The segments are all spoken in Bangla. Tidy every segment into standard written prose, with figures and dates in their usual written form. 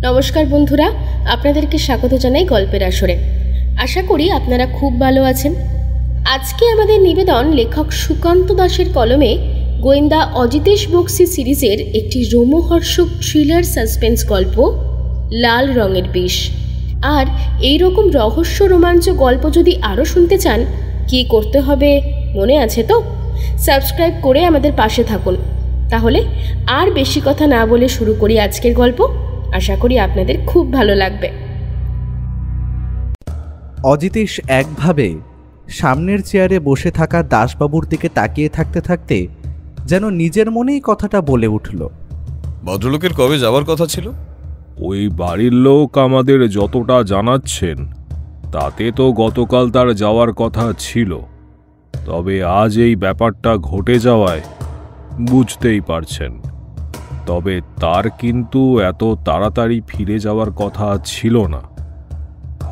নমস্কার বন্ধুরা, আপনাদেরকে স্বাগত জানাই গল্পের আসরে। আশা করি আপনারা খুব ভালো আছেন। আজকে আমাদের নিবেদন লেখক সুকান্ত দাসের কলমে গোয়েন্দা অজিতেশ বক্সি সিরিজের একটি রোমহর্ষক থ্রিলার সাসপেন্স গল্প লাল রঙের বিষ। আর এই রকম রহস্য রোমাঞ্চ গল্প যদি আরও শুনতে চান, কী করতে হবে মনে আছে তো? সাবস্ক্রাইব করে আমাদের পাশে থাকুন। তাহলে আর বেশি কথা না বলে শুরু করি আজকের গল্প। আশা করি আপনাদের খুব ভালো লাগবে। অজিতেশ একভাবে সামনের চেয়ারে বসে থাকা দাসবাবুর দিকে তাকিয়ে থাকতে থাকতে যেন নিজের মনেই কথাটা বলে উঠল। ভদ্রলোকের কবে যাওয়ার কথা ছিল? ওই বাড়ির লোক আমাদের যতটা জানাচ্ছেন তাতে তো গতকাল তার যাওয়ার কথা ছিল, তবে আজ এই ব্যাপারটা ঘটে যাওয়ায় বুঝতেই পারছেন। তবে তার কিন্তু এত তাড়াতাড়ি ফিরে যাওয়ার কথা ছিল না।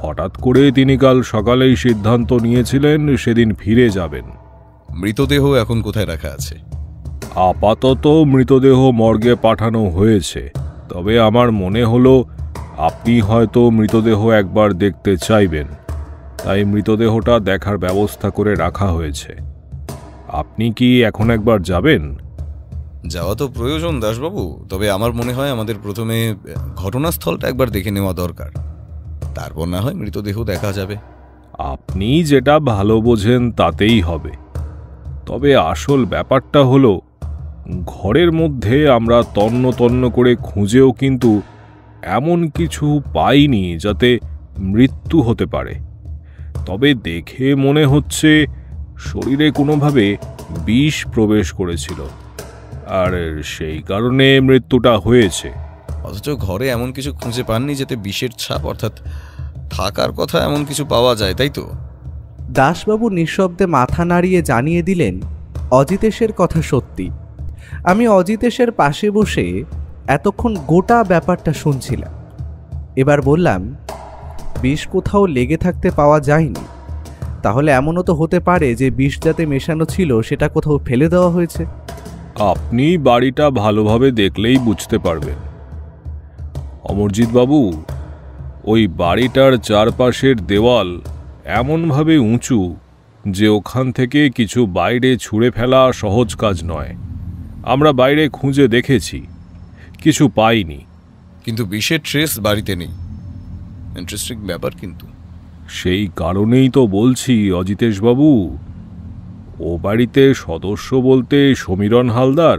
হঠাৎ করে তিনি কাল সকালেই সিদ্ধান্ত নিয়েছিলেন সেদিন ফিরে যাবেন। মৃতদেহ এখন কোথায় রাখা আছে? আপাতত মৃতদেহ মর্গে পাঠানো হয়েছে, তবে আমার মনে হলো আপনি হয়তো মৃতদেহ একবার দেখতে চাইবেন, তাই মৃতদেহটা দেখার ব্যবস্থা করে রাখা হয়েছে। আপনি কি এখন একবার যাবেন? যাওয়া তো প্রয়োজন দাসবাবু, তবে আমার মনে হয় আমাদের প্রথমে ঘটনাস্থলটা একবার দেখে নেওয়া দরকার, তারপর না হয় মৃতদেহ দেখা যাবে। আপনি যেটা ভালো বোঝেন তাতেই হবে। তবে আসল ব্যাপারটা হলো, ঘরের মধ্যে আমরা তন্ন তন্ন করে খুঁজেও কিন্তু এমন কিছু পাইনি যাতে মৃত্যু হতে পারে। তবে দেখে মনে হচ্ছে শরীরে কোনোভাবে বিষ প্রবেশ করেছিল, আর সেই কারণে মৃত্যুটা হয়েছে। অথচ ঘরে এমন কিছু খুঁজে পাননি যাতে বিষের ছাপ অর্থাৎ থাকার কথা এমন কিছু পাওয়া যায়, তাই তো? দাসবাবু নিঃশব্দে মাথা নাড়িয়ে জানিয়ে দিলেন অজিতেশের কথা সত্যি। আমি অজিতেশের পাশে বসে এতক্ষণ গোটা ব্যাপারটা শুনছিলাম। এবার বললাম, বিষ কোথাও লেগে থাকতে পাওয়া যায়নি, তাহলে এমনও তো হতে পারে যে বিষ যাতে মেশানো ছিল সেটা কোথাও ফেলে দেওয়া হয়েছে। আপনি বাড়িটা ভালোভাবে দেখলেই বুঝতে পারবেন অমরজিৎ বাবু। ওই বাড়িটার চারপাশের দেওয়াল এমনভাবে উঁচু যে ওখান থেকে কিছু বাইরে ছুঁড়ে ফেলা সহজ কাজ নয়। আমরা বাইরে খুঁজে দেখেছি, কিছু পাইনি। কিন্তু বিষের ট্রেস বাড়িতে নেই। ইন্টারেস্টিং ব্যাপার। কিন্তু সেই কারণেই তো বলছি অজিতেশ বাবু, ও বাড়িতে সদস্য বলতে সমীরণ হালদার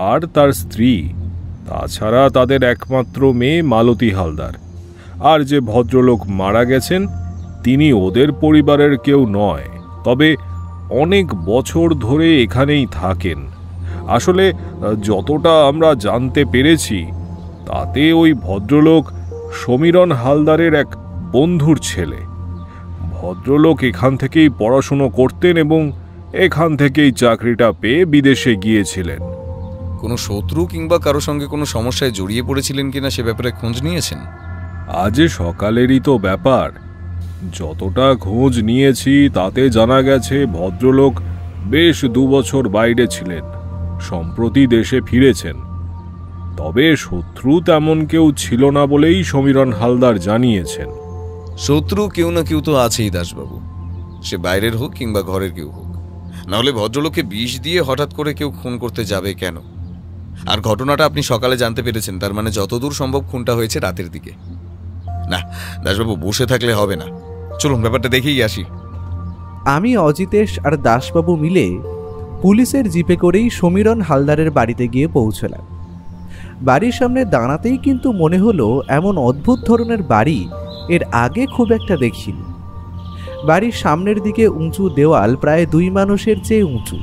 আর তার স্ত্রী, তাছাড়া তাদের একমাত্র মেয়ে মালতী হালদার। আর যে ভদ্রলোক মারা গেছেন তিনি ওদের পরিবারের কেউ নয়, তবে অনেক বছর ধরে এখানেই থাকেন। আসলে যতটা আমরা জানতে পেরেছি তাতে ওই ভদ্রলোক সমীরণ হালদারের এক বন্ধুর ছেলে। ভদ্রলোক এখান থেকেই পড়াশুনো করতেন এবং এখান থেকেই চাকরিটা পেয়ে বিদেশে গিয়েছিলেন। কোনো শত্রু কিংবা কারো সঙ্গে কোনো সমস্যায় জড়িয়ে পড়েছিলেন কিনা সে ব্যাপারে খোঁজ নিয়েছেন? আজ সকালেরই তো ব্যাপার। যতটা খোঁজ নিয়েছি তাতে জানা গেছে ভদ্রলোক বেশ 2 বছর বাইরে ছিলেন, সম্প্রতি দেশে ফিরেছেন। তবে শত্রু তেমন কেউ ছিল না বলেই সমীরণ হালদার জানিয়েছেন। শত্রু কেউ না কেউ তো আছেই দাসবাবু, সে বাইরের হোক কিংবা ঘরের কেউ হোক। নাহলে ভদ্রলোককে বিষ দিয়ে হঠাৎ করে কেউ খুন করতে যাবে কেন? আর ঘটনাটা আপনি সকালে জানতে পেরেছেন, তার মানে যতদূর সম্ভব খুনটা হয়েছে রাতের দিকে। না দাসবাবু, বসে থাকলে হবে না, চলুন ব্যাপারটা দেখেই আসি। আমি অজিতেশ আর দাসবাবু মিলে পুলিশের জিপে করেই সমীরণ হালদারের বাড়িতে গিয়ে পৌঁছলাম। বাড়ির সামনে দাঁড়াতেই কিন্তু মনে হলো এমন অদ্ভুত ধরনের বাড়ি এর আগে খুব একটা দেখিনি। বাড়ির সামনের দিকে উঁচু দেওয়াল প্রায় 2 মানুষের চেয়ে উঁচু।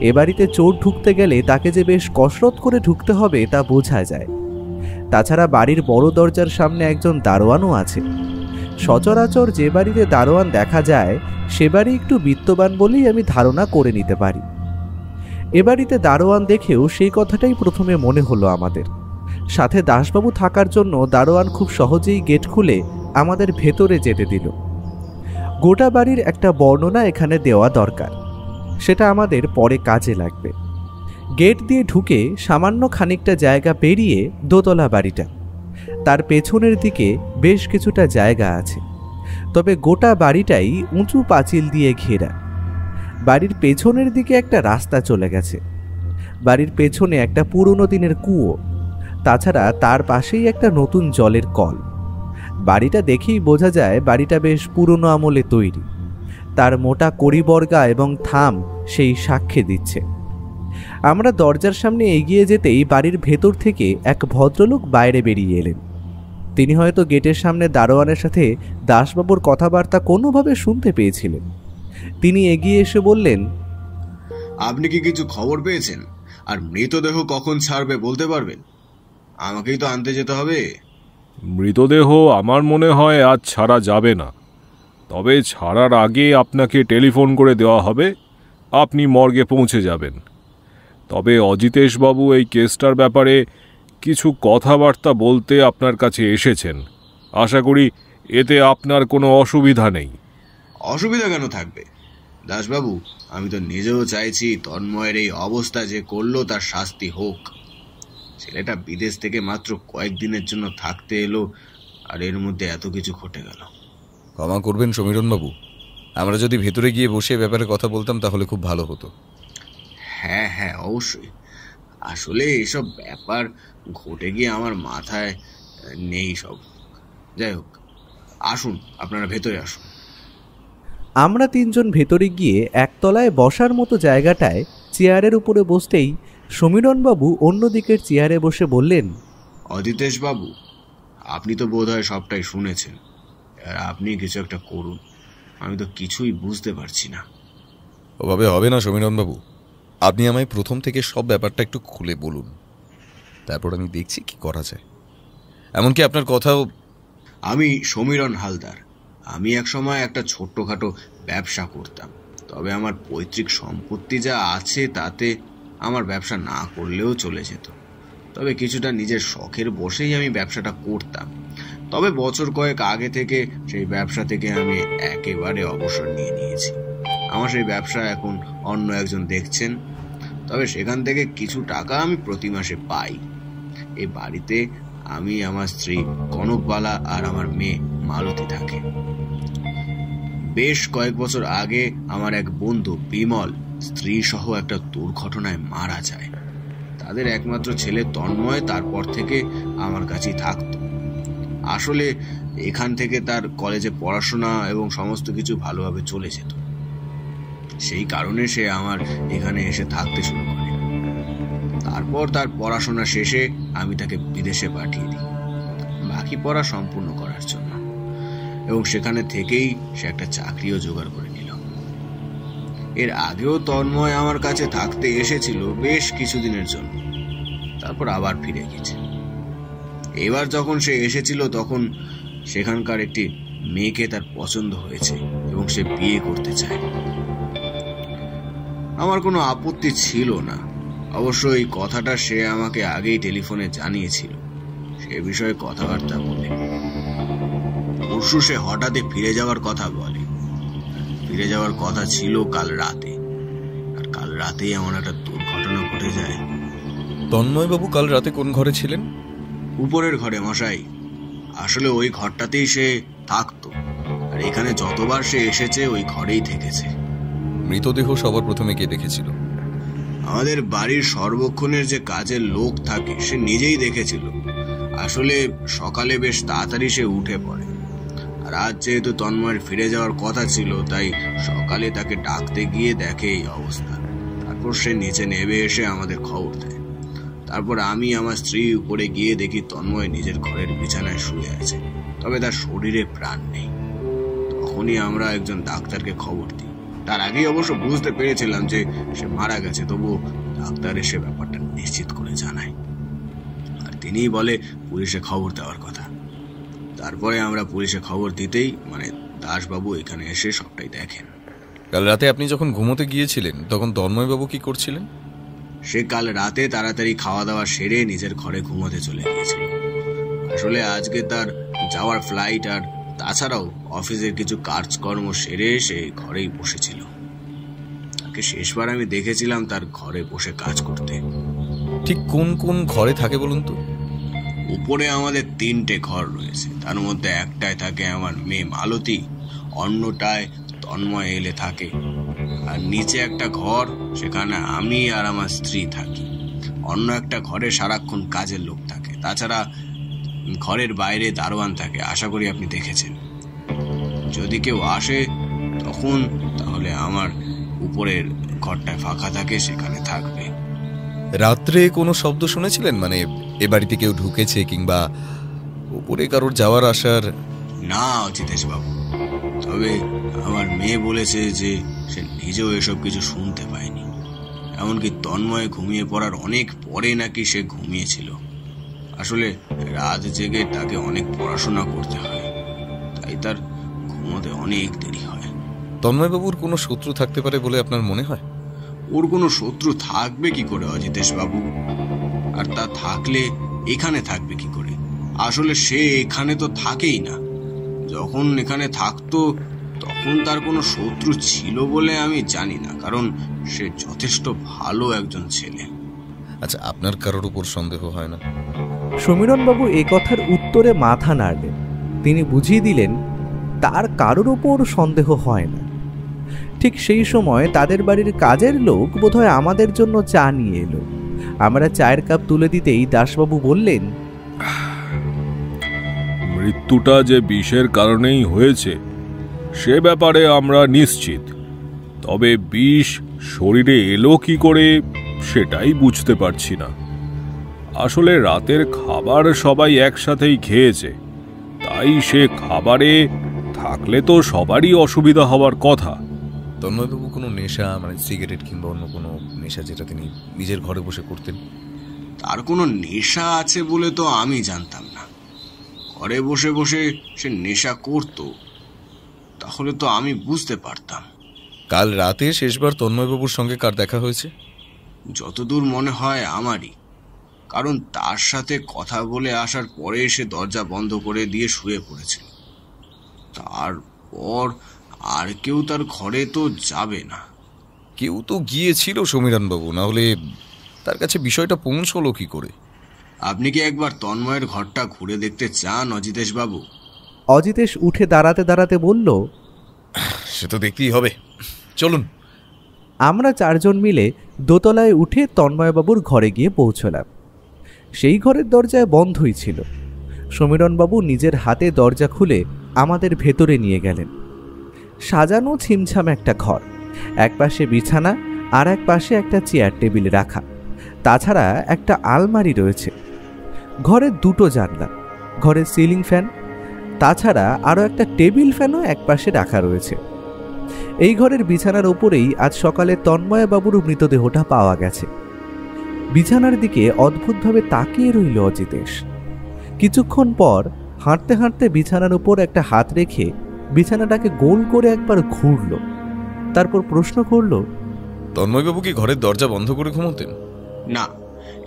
এ বাড়িতে চোর ঢুকতে গেলে তাকে যে বেশ কসরত করে ঢুকতে হবে তা বোঝা যায়। তাছাড়া বাড়ির বড় দরজার সামনে একজন দারোয়ানও আছে। সচরাচর যে বাড়িতে দারোয়ান দেখা যায় সে বাড়ি একটু বিত্তবান বলেই আমি ধারণা করে নিতে পারি। এ বাড়িতে দারোয়ান দেখেও সেই কথাটাই প্রথমে মনে হলো আমাদের। সাথে দাসবাবু থাকার জন্য দারোয়ান খুব সহজেই গেট খুলে আমাদের ভেতরে যেতে দিল। গোটা বাড়ির একটা বর্ণনা এখানে দেওয়া দরকার, সেটা আমাদের পরে কাজে লাগবে। গেট দিয়ে ঢুকে সামান্য খানিকটা জায়গা পেরিয়ে দোতলা বাড়িটা। তার পেছনের দিকে বেশ কিছুটা জায়গা আছে, তবে গোটা বাড়িটাই উঁচু পাঁচিল দিয়ে ঘেরা। বাড়ির পেছনের দিকে একটা রাস্তা চলে গেছে। বাড়ির পেছনে একটা পুরনো দিনের কুয়ো, তাছাড়া তার পাশেই একটা নতুন জলের কল। বাড়িটা দেখেই বোঝা যায় বাড়িটা বেশ পুরনো আমলে তৈরি। তার মোটা কড়িবর্গা এবং থাম সেই সাক্ষ্য দিচ্ছে। আমরা দরজার সামনে এগিয়ে যেতেই বাড়ির ভেতর থেকে এক ভদ্রলোক বাইরে বেরিয়ে এলেন। তিনি হয়তো গেটের সামনে দারোয়ানের সাথে দাসবাবুর কথাবার্তা কোনোভাবে শুনতে পেয়েছিলেন। তিনি এগিয়ে এসে বললেন, আপনি কি কিছু খবর পেয়েছেন? আর মৃতদেহ কখন ছাড়বে বলতে পারবেন? আমাকেই তো আনতে যেতে হবে। মৃতদেহ আমার মনে হয় আজ ছাড়া যাবে না, তবে ছাড়ার আগে আপনাকে টেলিফোন করে দেওয়া হবে, আপনি মর্গে পৌঁছে যাবেন। তবে অজিতেশবাবু এই কেসটার ব্যাপারে কিছু কথাবার্তা বলতে আপনার কাছে এসেছেন। আশা করি এতে আপনার কোনো অসুবিধা নেই। অসুবিধা কেন থাকবে দাসবাবু? আমি তো নিজেও চাইছি তন্ময়ের এই অবস্থা যে করলো তার শাস্তি হোক। ছেলেটা বিদেশ থেকে মাত্র কয়েকদিনের জন্য থাকতে এলো, আর এর মধ্যে এত কিছু ঘটে গেল। ক্ষমা করবেন সমীরণবাবু, আমরা যদি ভেতরে গিয়ে বসে ব্যাপারে কথা বলতাম তাহলে খুব ভালো হতো। হ্যাঁ হ্যাঁ, অবশ্যই। আসলে এসব ব্যাপার ঘটে গিয়ে আমার মাথায় নেই সব। যাই হোক, আসুন, আপনারা ভেতরে আসুন। আমরা তিনজন ভেতরে গিয়ে একতলায় বসার মতো জায়গাটায় চেয়ারের উপরে বসতেই সমীরণবাবু অন্যদিকের চেয়ারে বসে বললেন, অজিতেশবাবু, আপনি তো বোধহয় সবটাই শুনেছেন, আর আপনি কিছু একটা করুন। আমি তো কিছুই বুঝতে পারছি না। ওভাবে হবে না সমীরণবাবু, আপনি আমায় প্রথম থেকে সব ব্যাপারটা একটু খুলে বলুন, তারপর আমি দেখছি কি করা যায়। এমনকি আপনার কথাও। আমি সমীরণ হালদার। আমি একসময় একটা ছোট্টখাটো ব্যবসা করতাম, তবে আমার পৈতৃক সম্পত্তি যা আছে তাতে আমার ব্যবসা না করলেও চলে যেত। তবে কিছুটা নিজের শখের বসেই আমি ব্যবসাটা করতাম। তবে বছর কয়েক আগে থেকে সেই ব্যবসা থেকে আমি একেবারে অবসর নিয়ে নিয়েছি। আমার সেই ব্যবসা এখন অন্য একজন দেখছেন, তবে সেখান থেকে কিছু টাকা আমি প্রতি মাসে পাই। এই বাড়িতে আমি, আমার স্ত্রী কনকবালা আর আমার মেয়ে মালতী থাকে। বেশ কয়েক বছর আগে আমার এক বন্ধু বিমল স্ত্রী সহ একটা দুর্ঘটনায় মারা যায়। তাদের একমাত্র ছেলে তন্ময় তারপর থেকে আমার কাছেই থাকতো। আসলে এখান থেকে তার কলেজে পড়াশোনা এবং সমস্ত কিছু ভালোভাবে চলে যেত। সেই কারণে সে আমার এখানে এসে থাকতে শুরু করে। তারপর তার পড়াশোনা শেষে আমি তাকে বিদেশে পাঠিয়ে দিই বাকি পড়া সম্পূর্ণ করার জন্য, এবং সেখানে থেকেই সে একটা চাকরিও জোগাড় করে নিল। এর আগেও তন্ময় আমার কাছে থাকতে এসেছিল বেশ কিছুদিনের জন্য, তারপর আবার ফিরে গেছে। এবার যখন সে এসেছিল তখন সেখানকার একটি মেয়েকে তার পছন্দ হয়েছে এবং সে বিয়ে করতে চায়। আমার কোনো আপত্তি ছিল না। অবশ্য এই কথাটা সে আমাকে আগেই টেলিফোনে জানিয়েছিল। সে বিষয়ে কথাবার্তা বলে পরশু সে হঠাৎই ফিরে যাওয়ার কথা বলে। ফিরে যাওয়ার কথা ছিল কাল রাতে, আর কাল রাতেই এমন একটা দুর্ঘটনা ঘটে যায়। তন্ময়বাবু কাল রাতে কোন ঘরে ছিলেন? উপরের ঘরে মশাই। আসলে ওই ঘরটাতেই সে থাকতো, আর এখানে যতবার সে এসেছে ওই ঘরেই থেকেছে। মৃতদেহ সবার প্রথমে কে দেখেছিল? আমাদের বাড়ির সর্বক্ষণের যে কাজের লোক থাকে সে নিজেই দেখেছিল। আসলে সকালে বেশ তাড়াতাড়ি সে উঠে পড়ে, আর আজ যেহেতু তন্ময়ের ফিরে যাওয়ার কথা ছিল তাই সকালে তাকে ডাকতে গিয়ে দেখে এই অবস্থা। তারপর সে নিচে নেমে এসে আমাদের খবর দেয়। তারপর আমি আমার স্ত্রী উপরে গিয়ে দেখি তন্ময় নিজের ঘরের বিছানায় শুয়ে আছে, তবে তার শরীরে প্রাণ নেই। তখনই আমরা একজন ডাক্তারকে খবর দিই। তার আগেই অবশ্য বুঝতে পেরেছিলাম যে সে মারা গেছে, তবু ডাক্তার এসে ব্যাপারটা নিশ্চিত করে জানায়, আর তিনিই বলে পুলিশে খবর দেওয়ার কথা। তারপরে আমরা পুলিশে খবর দিতেই দাসবাবু এখানে এসে সবটাই দেখেন। কাল রাতে আপনি যখন ঘুমোতে গিয়েছিলেন তখন তন্ময়বাবু কি করছিলেন? সে কাল রাতে তাড়াতাড়ি খাওয়া দাওয়া সেরে নিজের ঘরে ঘুমোতে চলে গিয়েছিল। আসলে আজকে তার যাওয়ার ফ্লাইট, আর তাছাড়াও অফিসের কিছু কাজকর্ম সেরে সে ঘরেই বসেছিল। তাকে শেষবার আমি দেখেছিলাম তার ঘরে বসে কাজ করতে। ঠিক কোন কোন ঘরে থাকে বলুন তো? উপরে আমাদের 3টে ঘর রয়েছে, তার মধ্যে একটায় থাকে আমার মেয়ে মালতী, অন্যটায় তন্ময় এলে থাকে, আর নিচে একটা ঘর, সেখানে আমি আর আমার স্ত্রী থাকি। অন্য একটা ঘরে সারাক্ষণ কাজের লোক থাকে। তাছাড়া ঘরের বাইরে দারোয়ান থাকে, আশা করি আপনি দেখেছেন। যদি কেউ আসে তখন তাহলে আমার উপরের ঘরটায় ফাঁকা থাকে, সেখানে থাকবে। রাত্রে কোনো শব্দ শুনেছিলেন? মানে এ বাড়িতে কেউ ঢুকেছে কিংবা উপরে কারোর যাওয়ার আসার? না অজিতেশ বাবু, তবে আমার মেয়ে বলেছে যে সে নিজেও এসব কিছু শুনতে পায়নি। এমনকি তন্ময় ঘুমিয়ে পড়ার অনেক পরে নাকি সে ঘুমিয়েছিল। আসলে রাত জেগে তাকে অনেক পড়াশোনা করতে হয়, তাই তার ঘুমোতে অনেক দেরি হয়। তন্ময়বাবুর কোনো শত্রু থাকতে পারে বলে আপনার মনে হয়? ওর কোনো শত্রু থাকবে কি করে অজিতেশ বাবু? আর তা থাকলে এখানে থাকবে কি করে? আসলে সে এখানে তো থাকেই না। যখন এখানে থাকতো তখন তার কোনো শত্রু ছিল বলে আমি জানি না, কারণ সে যথেষ্ট ভালো একজন ছেলে। আচ্ছা, আপনার কারোর উপর সন্দেহ হয় না? সমীরণবাবু এ কথার উত্তরে মাথা নাড়লেন। তিনি বুঝিয়ে দিলেন তার কারোর ওপর সন্দেহ হয় না। ঠিক সেই সময় তাদের বাড়ির কাজের লোক বোধহয় আমাদের জন্য চা নিয়ে এলো। আমরা চায়ের কাপ তুলে দিতেই দাসবাবু বললেন, মৃত্যুটা যে বিষের কারণেই হয়েছে সে ব্যাপারে আমরা নিশ্চিত, তবে বিষ শরীরে এলো কি করে সেটাই বুঝতে পারছি না। আসলে রাতের খাবার সবাই একসাথেই খেয়েছে, তাই সে খাবারে থাকলে তো সবারই অসুবিধা হওয়ার কথা। তন্ময়বাবু কোনো নেশা, মানে সিগারেট কিংবা অন্য কোনো নেশা যেটা তিনি নিজের ঘরে বসে করতেন? তার কোনো নেশা আছে বলে তো আমি জানতাম না। ঘরে বসে বসে সে নেশা করত তাহলে তো আমি বুঝতে পারতাম। কাল রাতে শেষবার তন্ময়বাবুর সঙ্গে কার দেখা হয়েছে? যতদূর মনে হয় আমারই, কারণ তার সাথে কথা বলে আসার পরে সে দরজা বন্ধ করে দিয়ে শুয়ে পড়েছিল। তারপর আর কেউ তার ঘরে তো যাবে না। কেউ তো গিয়েছিল সমীরণবাবু, না হলে তার কাছে বিষয়টা পৌঁছলো কি করে? আপনি কি একবার তন্ময়ের ঘরটা ঘুরে দেখতে চান অজিতেশ বাবু? অজিতেশ উঠে দাঁড়াতে দাঁড়াতে বলল, সে তো দেখতেই হবে, চলুন। আমরা চারজন মিলে দোতলায় উঠে তন্ময়বাবুর ঘরে গিয়ে পৌঁছলাম। সেই ঘরের দরজায় বন্ধই ছিল। সমীরণবাবু নিজের হাতে দরজা খুলে আমাদের ভেতরে নিয়ে গেলেন। সাজানো ছিমছাম একটা ঘর, এক পাশে বিছানা আর এক পাশে একটা চেয়ার টেবিল রাখা। তাছাড়া একটা আলমারি রয়েছে। ঘরের 2টো জানলা, ঘরের সিলিং ফ্যান, তাছাড়া আরও একটা টেবিল ফ্যানও এক পাশে রাখা রয়েছে। এই ঘরের বিছানার ওপরেই আজ সকালে তন্ময়বাবুর মৃতদেহটা পাওয়া গেছে। বিছানার দিকে অদ্ভুতভাবে তাকিয়ে রইল অজিতেশ। কিছুক্ষণ পর হাঁটতে হাঁটতে বিছানার উপর একটা হাত রেখে বিছানাটাকে গোল করে একবার ঘুরল, তারপর প্রশ্ন করল, তন্ময়বাবু কি ঘরের দরজা বন্ধ করে ঘুমোতেন? না,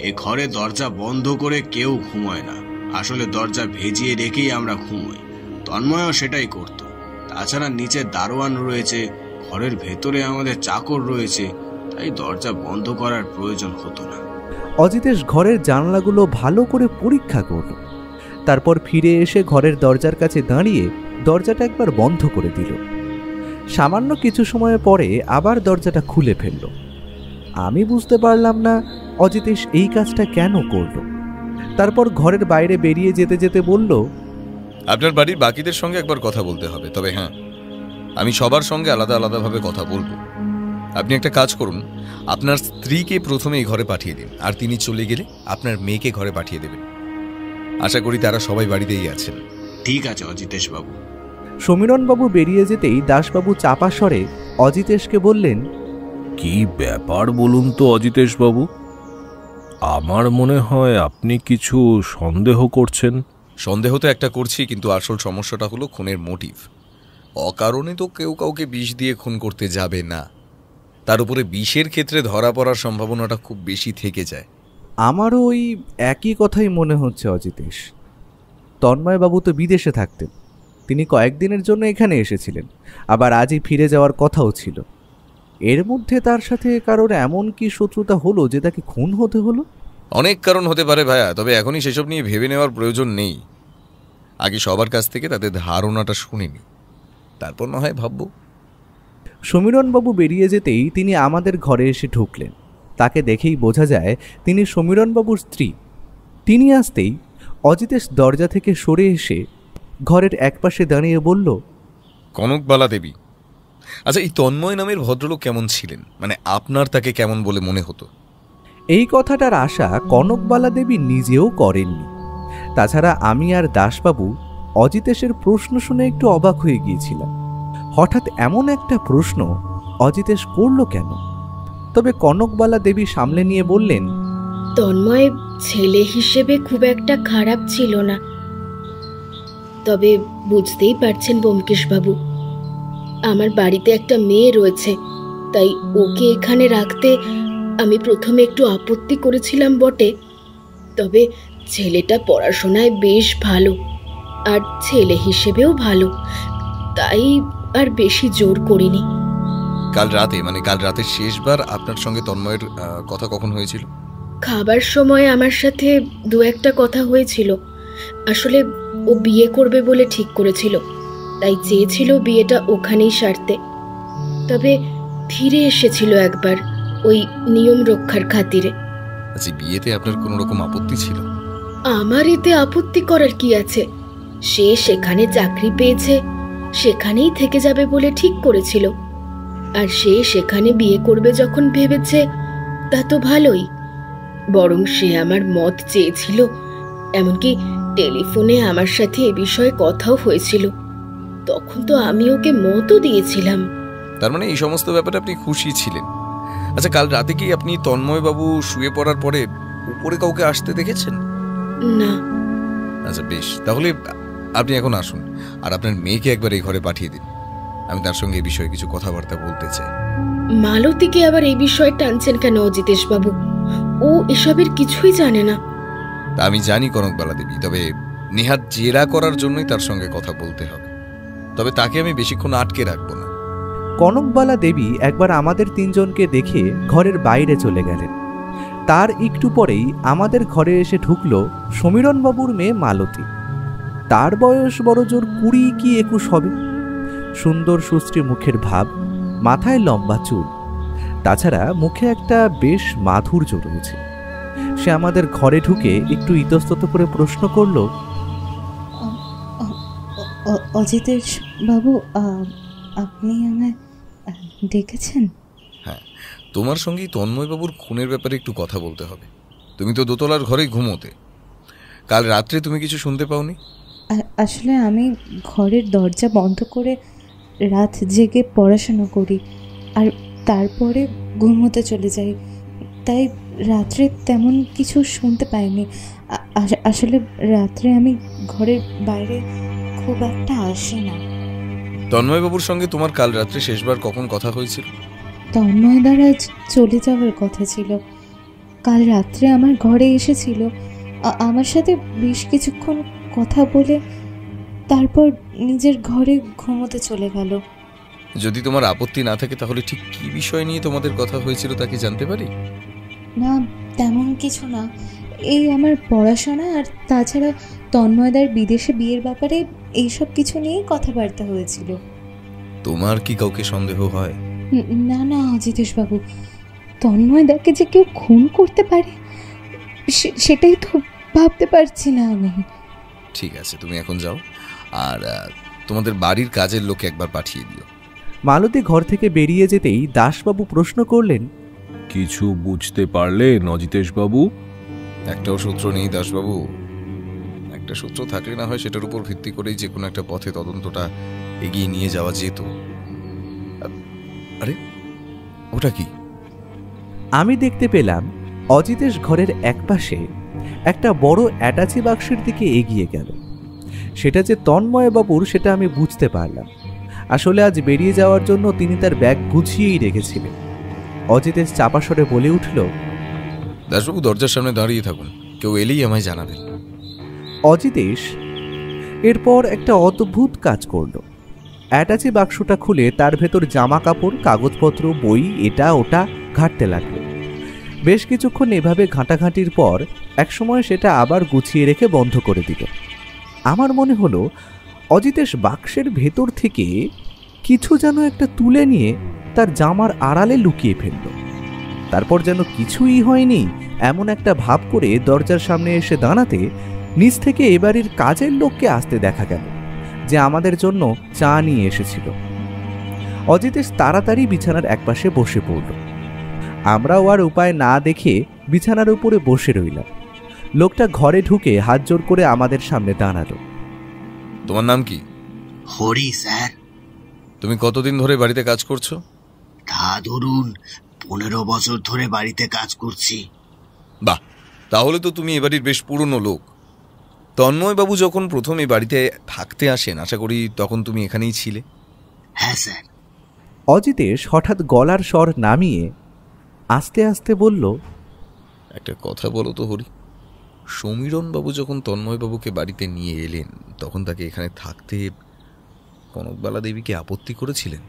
এ ঘরে দরজা বন্ধ করে কেউ ঘুমোয় না। আসলে দরজা ভেজিয়ে রেখেই আমরা ঘুমোই। তন্ময়ও সেটাই করত। তাছাড়া নিচে দারোয়ান রয়েছে, ঘরের ভেতরে আমাদের চাকর রয়েছে, তাই দরজা বন্ধ করার প্রয়োজন হতো না। অজিতেশ ঘরের জানলাগুলো ভালো করে পরীক্ষা করল, তারপর ফিরে এসে ঘরের দরজার কাছে দাঁড়িয়ে দরজাটা একবার বন্ধ করে দিল। সামান্য কিছু সময় পরে আবার দরজাটা খুলে ফেলল। আমি বুঝতে পারলাম না অজিতেশ এই কাজটা কেন করল। তারপর ঘরের বাইরে বেরিয়ে যেতে যেতে বলল, আপনার বাড়ির বাকিদের সঙ্গে একবার কথা বলতে হবে, তবে হ্যাঁ, আমি সবার সঙ্গে আলাদা আলাদাভাবে কথা বলবো। আপনি একটা কাজ করুন, আপনার স্ত্রীকে প্রথমে এই ঘরে পাঠিয়ে দিন, আর তিনি চলে গেলে আপনার মেয়েকে ঘরে পাঠিয়ে দেবেন। আশা করি তারা সবাই বাড়িতেই আছেন। ঠিক আছে অজিতেশ বাবু। সমীরণবাবু বেরিয়ে যেতেই দাসবাবু চাপা স্বরে অজিতেশকে বললেন, কি ব্যাপার বলুন তো অজিতেশ বাবু, আমার মনে হয় আপনি কিছু সন্দেহ করছেন। সন্দেহ তো একটা করছি, কিন্তু আসল সমস্যাটা হলো খুনের মোটিভ। অকারণে তো কেউ কাউকে বিষ দিয়ে খুন করতে যাবে না, তার উপরে বিষের ক্ষেত্রে ধরা পড়ার সম্ভাবনাটা খুব বেশি থেকে যায়। আমারও ওই একই কথাই মনে হচ্ছে অজিতেশ। তন্ময়বাবু তো বিদেশে থাকতেন, তিনি কয়েকদিনের জন্য এখানে এসেছিলেন, আবার আজই ফিরে যাওয়ার কথাও ছিল। এর মধ্যে তার সাথে কারোর এমন কি শত্রুতা হলো যে তাকে খুন হতে হলো? অনেক কারণ হতে পারে ভাইয়া, তবে এখনই সেসব নিয়ে ভেবে নেওয়ার প্রয়োজন নেই। আগে সবার কাছ থেকে তাদের ধারণাটা শুনিনি, তারপর না হয় ভাববো। সমীরণবাবু বেরিয়ে যেতেই তিনি আমাদের ঘরে এসে ঢুকলেন। তাকে দেখেই বোঝা যায় তিনি সমীরণবাবুর স্ত্রী। তিনি আসতেই অজিতেশ দরজা থেকে সরে এসে ঘরের একপাশে দাঁড়িয়ে বলল, কনকবালা দেবী। আচ্ছা, এই তন্ময় নামের ভদ্রলোক কেমন ছিলেন? মানে আপনার তাকে কেমন বলে মনে হতো? এই কথাটার আশা কনকবালা দেবী নিজেও করেননি। তাছাড়া আমি আর দাসবাবু অজিতেশের প্রশ্ন শুনে একটু অবাক হয়ে গিয়েছিলাম। হঠাৎ এমন একটা প্রশ্ন অজিতেশ করল কেন? তবে কনকবালা দেবী সামলে নিয়ে বললেন, তন্ময় ছেলে হিসেবে খুব একটা খারাপ ছিল না, তবে বুঝতেই পারছেন ব্যোমকেশবাবু, আমার বাড়িতে একটা মেয়ে রয়েছে, তাই ওকে এখানে রাখতে আমি প্রথমে একটু আপত্তি করেছিলাম বটে, তবে ছেলেটা পড়াশোনায় বেশ ভালো আর ছেলে হিসেবেও ভালো, তাই আর বেশি জোর করিনি। কাল রাতে শেষবার আপনার সঙ্গে তন্ময়ের কথা কখন হয়েছিল? খাবার সময় আমার সাথে দু একটা কথা হয়েছিল। আসলে ও বিয়ে করবে বলে ঠিক করেছিল, তাই চেয়েছিল বিয়েটা ওখানেই সারতে। তবে ফিরে এসেছিল একবার ওই নিয়ম রক্ষার খাতিরে। আচ্ছা, বিয়েতে আপনার কোনো রকম আপত্তি ছিল? আমার এতে আপত্তি করার কি আছে? সে সেখানে চাকরি পেয়েছে, সেখানেই থেকে যাবে বলে ঠিক করেছিল, আর সে সেখানে বিয়ে করবে যখন ভেবেছে তা তো ভালোই। বরং সে আমার মত চেয়েছিল, এমনকি টেলিফোনে আমার সাথে এ বিষয়ে কথাও হয়েছিল। তখন তো আমি ওকে মতও দিয়েছিলাম। তার মানে এই সমস্ত ব্যাপারে আপনি খুশি ছিলেন। আচ্ছা, কাল রাতে কি আপনি তন্ময়বাবু শুয়ে পড়ার পরে উপরে কাউকে আসতে দেখেছেন? না। আচ্ছা বেশ, তাহলে আপনি এখন আসুন আর আপনার মেয়েকে একবার এই ঘরে পাঠিয়ে দিন। আমি তার সঙ্গে এই বিষয়ে কিছু কথাবার্তা বলতে চাই। মালতীকে আবার এই বিষয়ে টানছেন কেন অজিতেশ বাবু? ও এসবের কিছুই জানে না। তা আমি জানি কনকবালা দেবী, তবে নেহাত জেরা করার জন্যই তার সঙ্গে কথা বলতে হবে, তবে তাকে আমি বেশিক্ষণ আটকে রাখবো না। কনকবালা দেবী একবার আমাদের তিনজনকে দেখে ঘরের বাইরে চলে গেলেন। তার একটু পরেই আমাদের ঘরে এসে ঢুকল সমীরণবাবুর মেয়ে মালতী। তার বয়স বড়জোর 20 কি 21 হবে। সুন্দর সুশ্রী মুখের ভাব, মাথায় লম্বা চুল, তাছাড়া মুখে একটা বেশ মাধুর্য রয়েছে। সে আমাদের ঘরে ঢুকে একটু ইতস্তত করে প্রশ্ন করল, অজিতেশ বাবু, আপনি আমায় ডেকেছেন? হ্যাঁ, তোমার সঙ্গেই তন্ময়বাবুর খুনের ব্যাপারে একটু কথা বলতে হবে। তুমি তো দোতলার ঘরেই ঘুমোতে, কাল রাত্রে তুমি কিছু শুনতে পাওনি? আসলে আমি ঘরের দরজা বন্ধ করে রাত জেগে পড়াশোনা করি আর তারপরে ঘুমোতে চলে যাই, তাই রাত্রে তেমন কিছু শুনতে পাইনি। আসলে রাত্রে আমি ঘরের বাইরে খুব একটা আসি না। তন্ময়বাবুর সঙ্গে তোমার কাল রাত্রে শেষবার কখন কথা হয়েছিল? তন্ময় দ্বারা চলে যাওয়ার কথা ছিল। কাল রাত্রে আমার ঘরে এসেছিল, আমার সাথে বেশ কিছুক্ষণ কথা বলে তারপর নিজের ঘরে ঘুমোতে চলে গেল। যদি তোমার আপত্তি না থাকে তাহলে ঠিক কি বিষয় নিয়ে তোমাদের কথা হয়েছিল তা কি জানতে পারি? না, তেমন কিছু না, এই আমার পড়াশোনা আর তাছাড়া তন্ময়দার বিদেশে বিয়ের ব্যাপারে এইসব কিছু নিয়েই কথাবার্তা হয়েছিল। তোমার কি কাউকে সন্দেহ হয়? না না অজিতেশ বাবু, তন্ময়দাকে যে কেউ খুন করতে পারে সেটাই তো ভাবতে পারছি না আমি। ঠিক আছে, তুমি এখন যাও আর তোমাদের বাড়ির কাজের লোক একবার পাঠিয়ে দিও। মালতী ঘর থেকে বেরিয়ে যেতেই দাসবাবু প্রশ্ন করলেন, কিছু বুঝতে পারলেন অজিতেশ বাবু? একটাও সূত্র নেই দাসবাবু। একটা সূত্র থাকলে না হয় সেটার উপর ভিত্তি করেই যে কোনো একটা পথে তদন্তটা এগিয়ে নিয়ে যাওয়া যেত। আরে ওটা কি? আমি দেখতে পেলাম অজিতেশ ঘরের একপাশে একটা বড় অ্যাটাচি বাক্সের দিকে এগিয়ে গেল। সেটা যে তন্ময়বাবুর সেটা আমি বুঝতে পারলাম। আসলে আজ বেরিয়ে যাওয়ার জন্য তিনি তার ব্যাগ গুছিয়েই রেখেছিলেন। অজিতেশ চাপা স্বরে বলে উঠল, দাসবাবু দরজার সামনে দাঁড়িয়ে থাকুন, কেউ এলেই আমায় জানাবেন। অজিতেশ এরপর একটা অদ্ভুত কাজ করল। অ্যাটাচি বাক্সটা খুলে তার ভেতর জামা কাপড়, কাগজপত্র, বই, এটা ওটা ঘাঁটতে লাগলো। বেশ কিছুক্ষণ এভাবে ঘাঁটাঘাঁটির পর একসময় সেটা আবার গুছিয়ে রেখে বন্ধ করে দিল। আমার মনে হলো অজিতেশ বাক্সের ভেতর থেকে কিছু যেন একটা তুলে নিয়ে তার জামার আড়ালে লুকিয়ে ফেলল। তারপর যেন কিছুই হয়নি এমন একটা ভাব করে দরজার সামনে এসে দাঁড়াতে নিচ থেকে এবাড়ির কাজের লোককে আসতে দেখা গেল, যে আমাদের জন্য চা নিয়ে এসেছিল। অজিতেশ তাড়াতাড়ি বিছানার একপাশে বসে পড়ল। আমরাও আর উপায় না দেখে বিছানার উপরে বসে রইলাম। লোকটা ঘরে ঢুকে হাত জোর করে আমাদের সামনে দাঁড়ালো। তোমার নাম কি? হরি স্যার। তুমি কতদিন ধরে বাড়িতে কাজ করছো? তা ধরুন 15 বছর ধরে বাড়িতে কাজ করছি। বাহ, তাহলে তো তুমি এ বাড়ির বেশ পুরনো লোক। তন্ময়বাবু যখন প্রথম এই বাড়িতে থাকতে আসেন, আশা করি তখন তুমি এখানেই ছিলে? হ্যাঁ স্যার। অজিতেশ হঠাৎ গলার স্বর নামিয়ে আস্তে আস্তে বলল, একটা কথা বলো তো হরি, সমীরণবাবু যখন তন্ময়বাবুকে বাড়িতে নিয়ে এলেন তখন তাকে এখানে থাকতে কনকবালা দেবীকে আপত্তি করেছিলেন?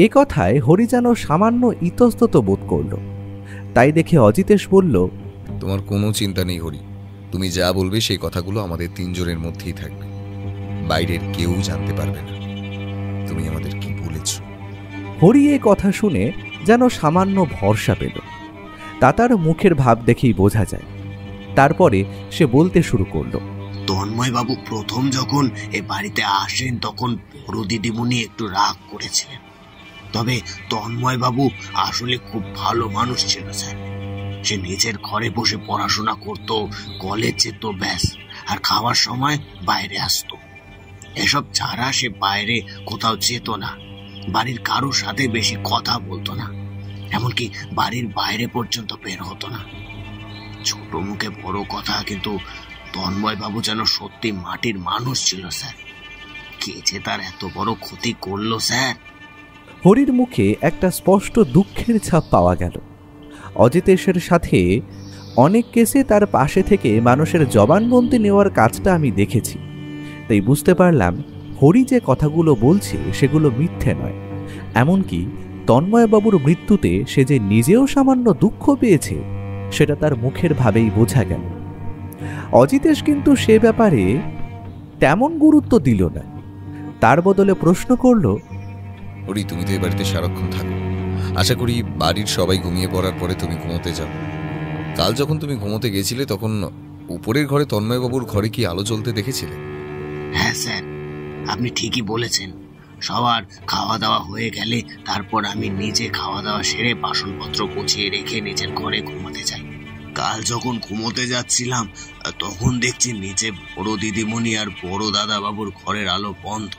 এ কথায় হরি যেন সামান্য ইতস্তত বোধ করল। তাই দেখে অজিতেশ বলল, তোমার কোনো চিন্তা নেই হরি, তুমি যা বলবে সেই কথাগুলো আমাদের তিনজনের মধ্যেই থাকবে, বাইরের কেউ জানতে পারবে না তুমি আমাদের কি বলেছ। হরি এ কথা শুনে যেন সামান্য ভরসা পেল। তা তার মুখের ভাব দেখেই বোঝা যায়। তারপরে সে বলতে শুরু করলো, তন্ময়বাবু প্রথম যখন এ বাড়িতে আসেন তখন বড় দিদিমণি একটু রাগ করেছিলেন। তবে তন্ময়বাবু আসলে খুব ভালো মানুষ ছিল স্যার। সে নিজের ঘরে বসে পড়াশোনা করত, কলেজ যেত ব্যাস, আর খাওয়ার সময় বাইরে আসতো। এসব ছাড়া সে বাইরে কোথাও যেত না, বাড়ির কারোর সাথে বেশি কথা বলতো না, এমনকি বাড়ির বাইরে পর্যন্ত বের হতো না। ছোট মুখে বড় কথা, কিন্তু তন্ময়বাবু যেন সত্যি মাটির মানুষ ছিল স্যার। কে যে তার এত বড় ক্ষতি করলো স্যার। হরির মুখে একটা স্পষ্ট দুঃখের ছাপ পাওয়া গেল। অজিতেশের সাথে অনেক কেসে তার পাশে থেকে মানুষের জবানবন্দি নেওয়ার কাজটা আমি দেখেছি, তাই বুঝতে পারলাম হরি যে কথাগুলো বলছে সেগুলো মিথ্যে নয়। এমনকি তন্ময়বাবুর মৃত্যুতে সে যে নিজেও সামান্য দুঃখ পেয়েছে সেটা তার মুখের ভাবেই বোঝা গেল। অজিতেশ কিন্তু সে ব্যাপারে তেমন গুরুত্ব দিল না। তার বদলে প্রশ্ন করল, হরি, তুমি তো এই বাড়িতে সারাক্ষণ থাকো, আশা করি বাড়ির সবাই ঘুমিয়ে পড়ার পরে তুমি ঘুমোতে যাও। কাল যখন তুমি ঘুমোতে গেছিলে তখন উপরের ঘরে তন্ময়বাবুর ঘরে কি আলো জ্বলতে দেখেছিলে? হ্যাঁ স্যার, আপনি ঠিকই বলেছেন। সবার খাওয়া দাওয়া হয়ে গেলে তারপর আমি নিজে খাওয়া দাওয়া সেরে বাসনপত্র গুছিয়ে রেখে নিজের ঘরে ঘুমোতে যাই। কাল যখন ঘুমোতে যাচ্ছিলাম তখন দেখছি নিচে বড় দিদিমণি আর বড় দাদা বাবুর ঘরের আলো বন্ধ,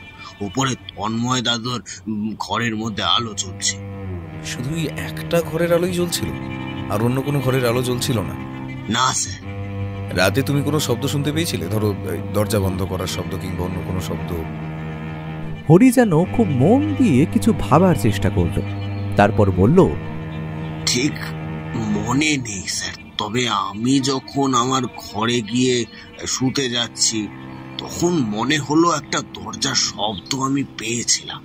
উপরে তন্ময় দাদুর ঘরের মধ্যে আলো জ্বলছে। শুধু একটা ঘরের আলোই জ্বলছিল, আর অন্য কোনো ঘরের আলো জ্বলছিল না? না স্যার। রাতে তুমি কোনো শব্দ শুনতে পেয়েছিলে, ধরো দরজা বন্ধ করার শব্দ কিংবা অন্য কোনো শব্দ? হরি যেন খুব মন দিয়ে কিছু ভাবার চেষ্টা করল। তারপর বলল, ঠিক মনে নেই স্যার, তবে আমি যখন আমার ঘরে গিয়ে শুতে যাচ্ছি তখন মনে হলো একটা দরজার শব্দ আমি পেয়েছিলাম।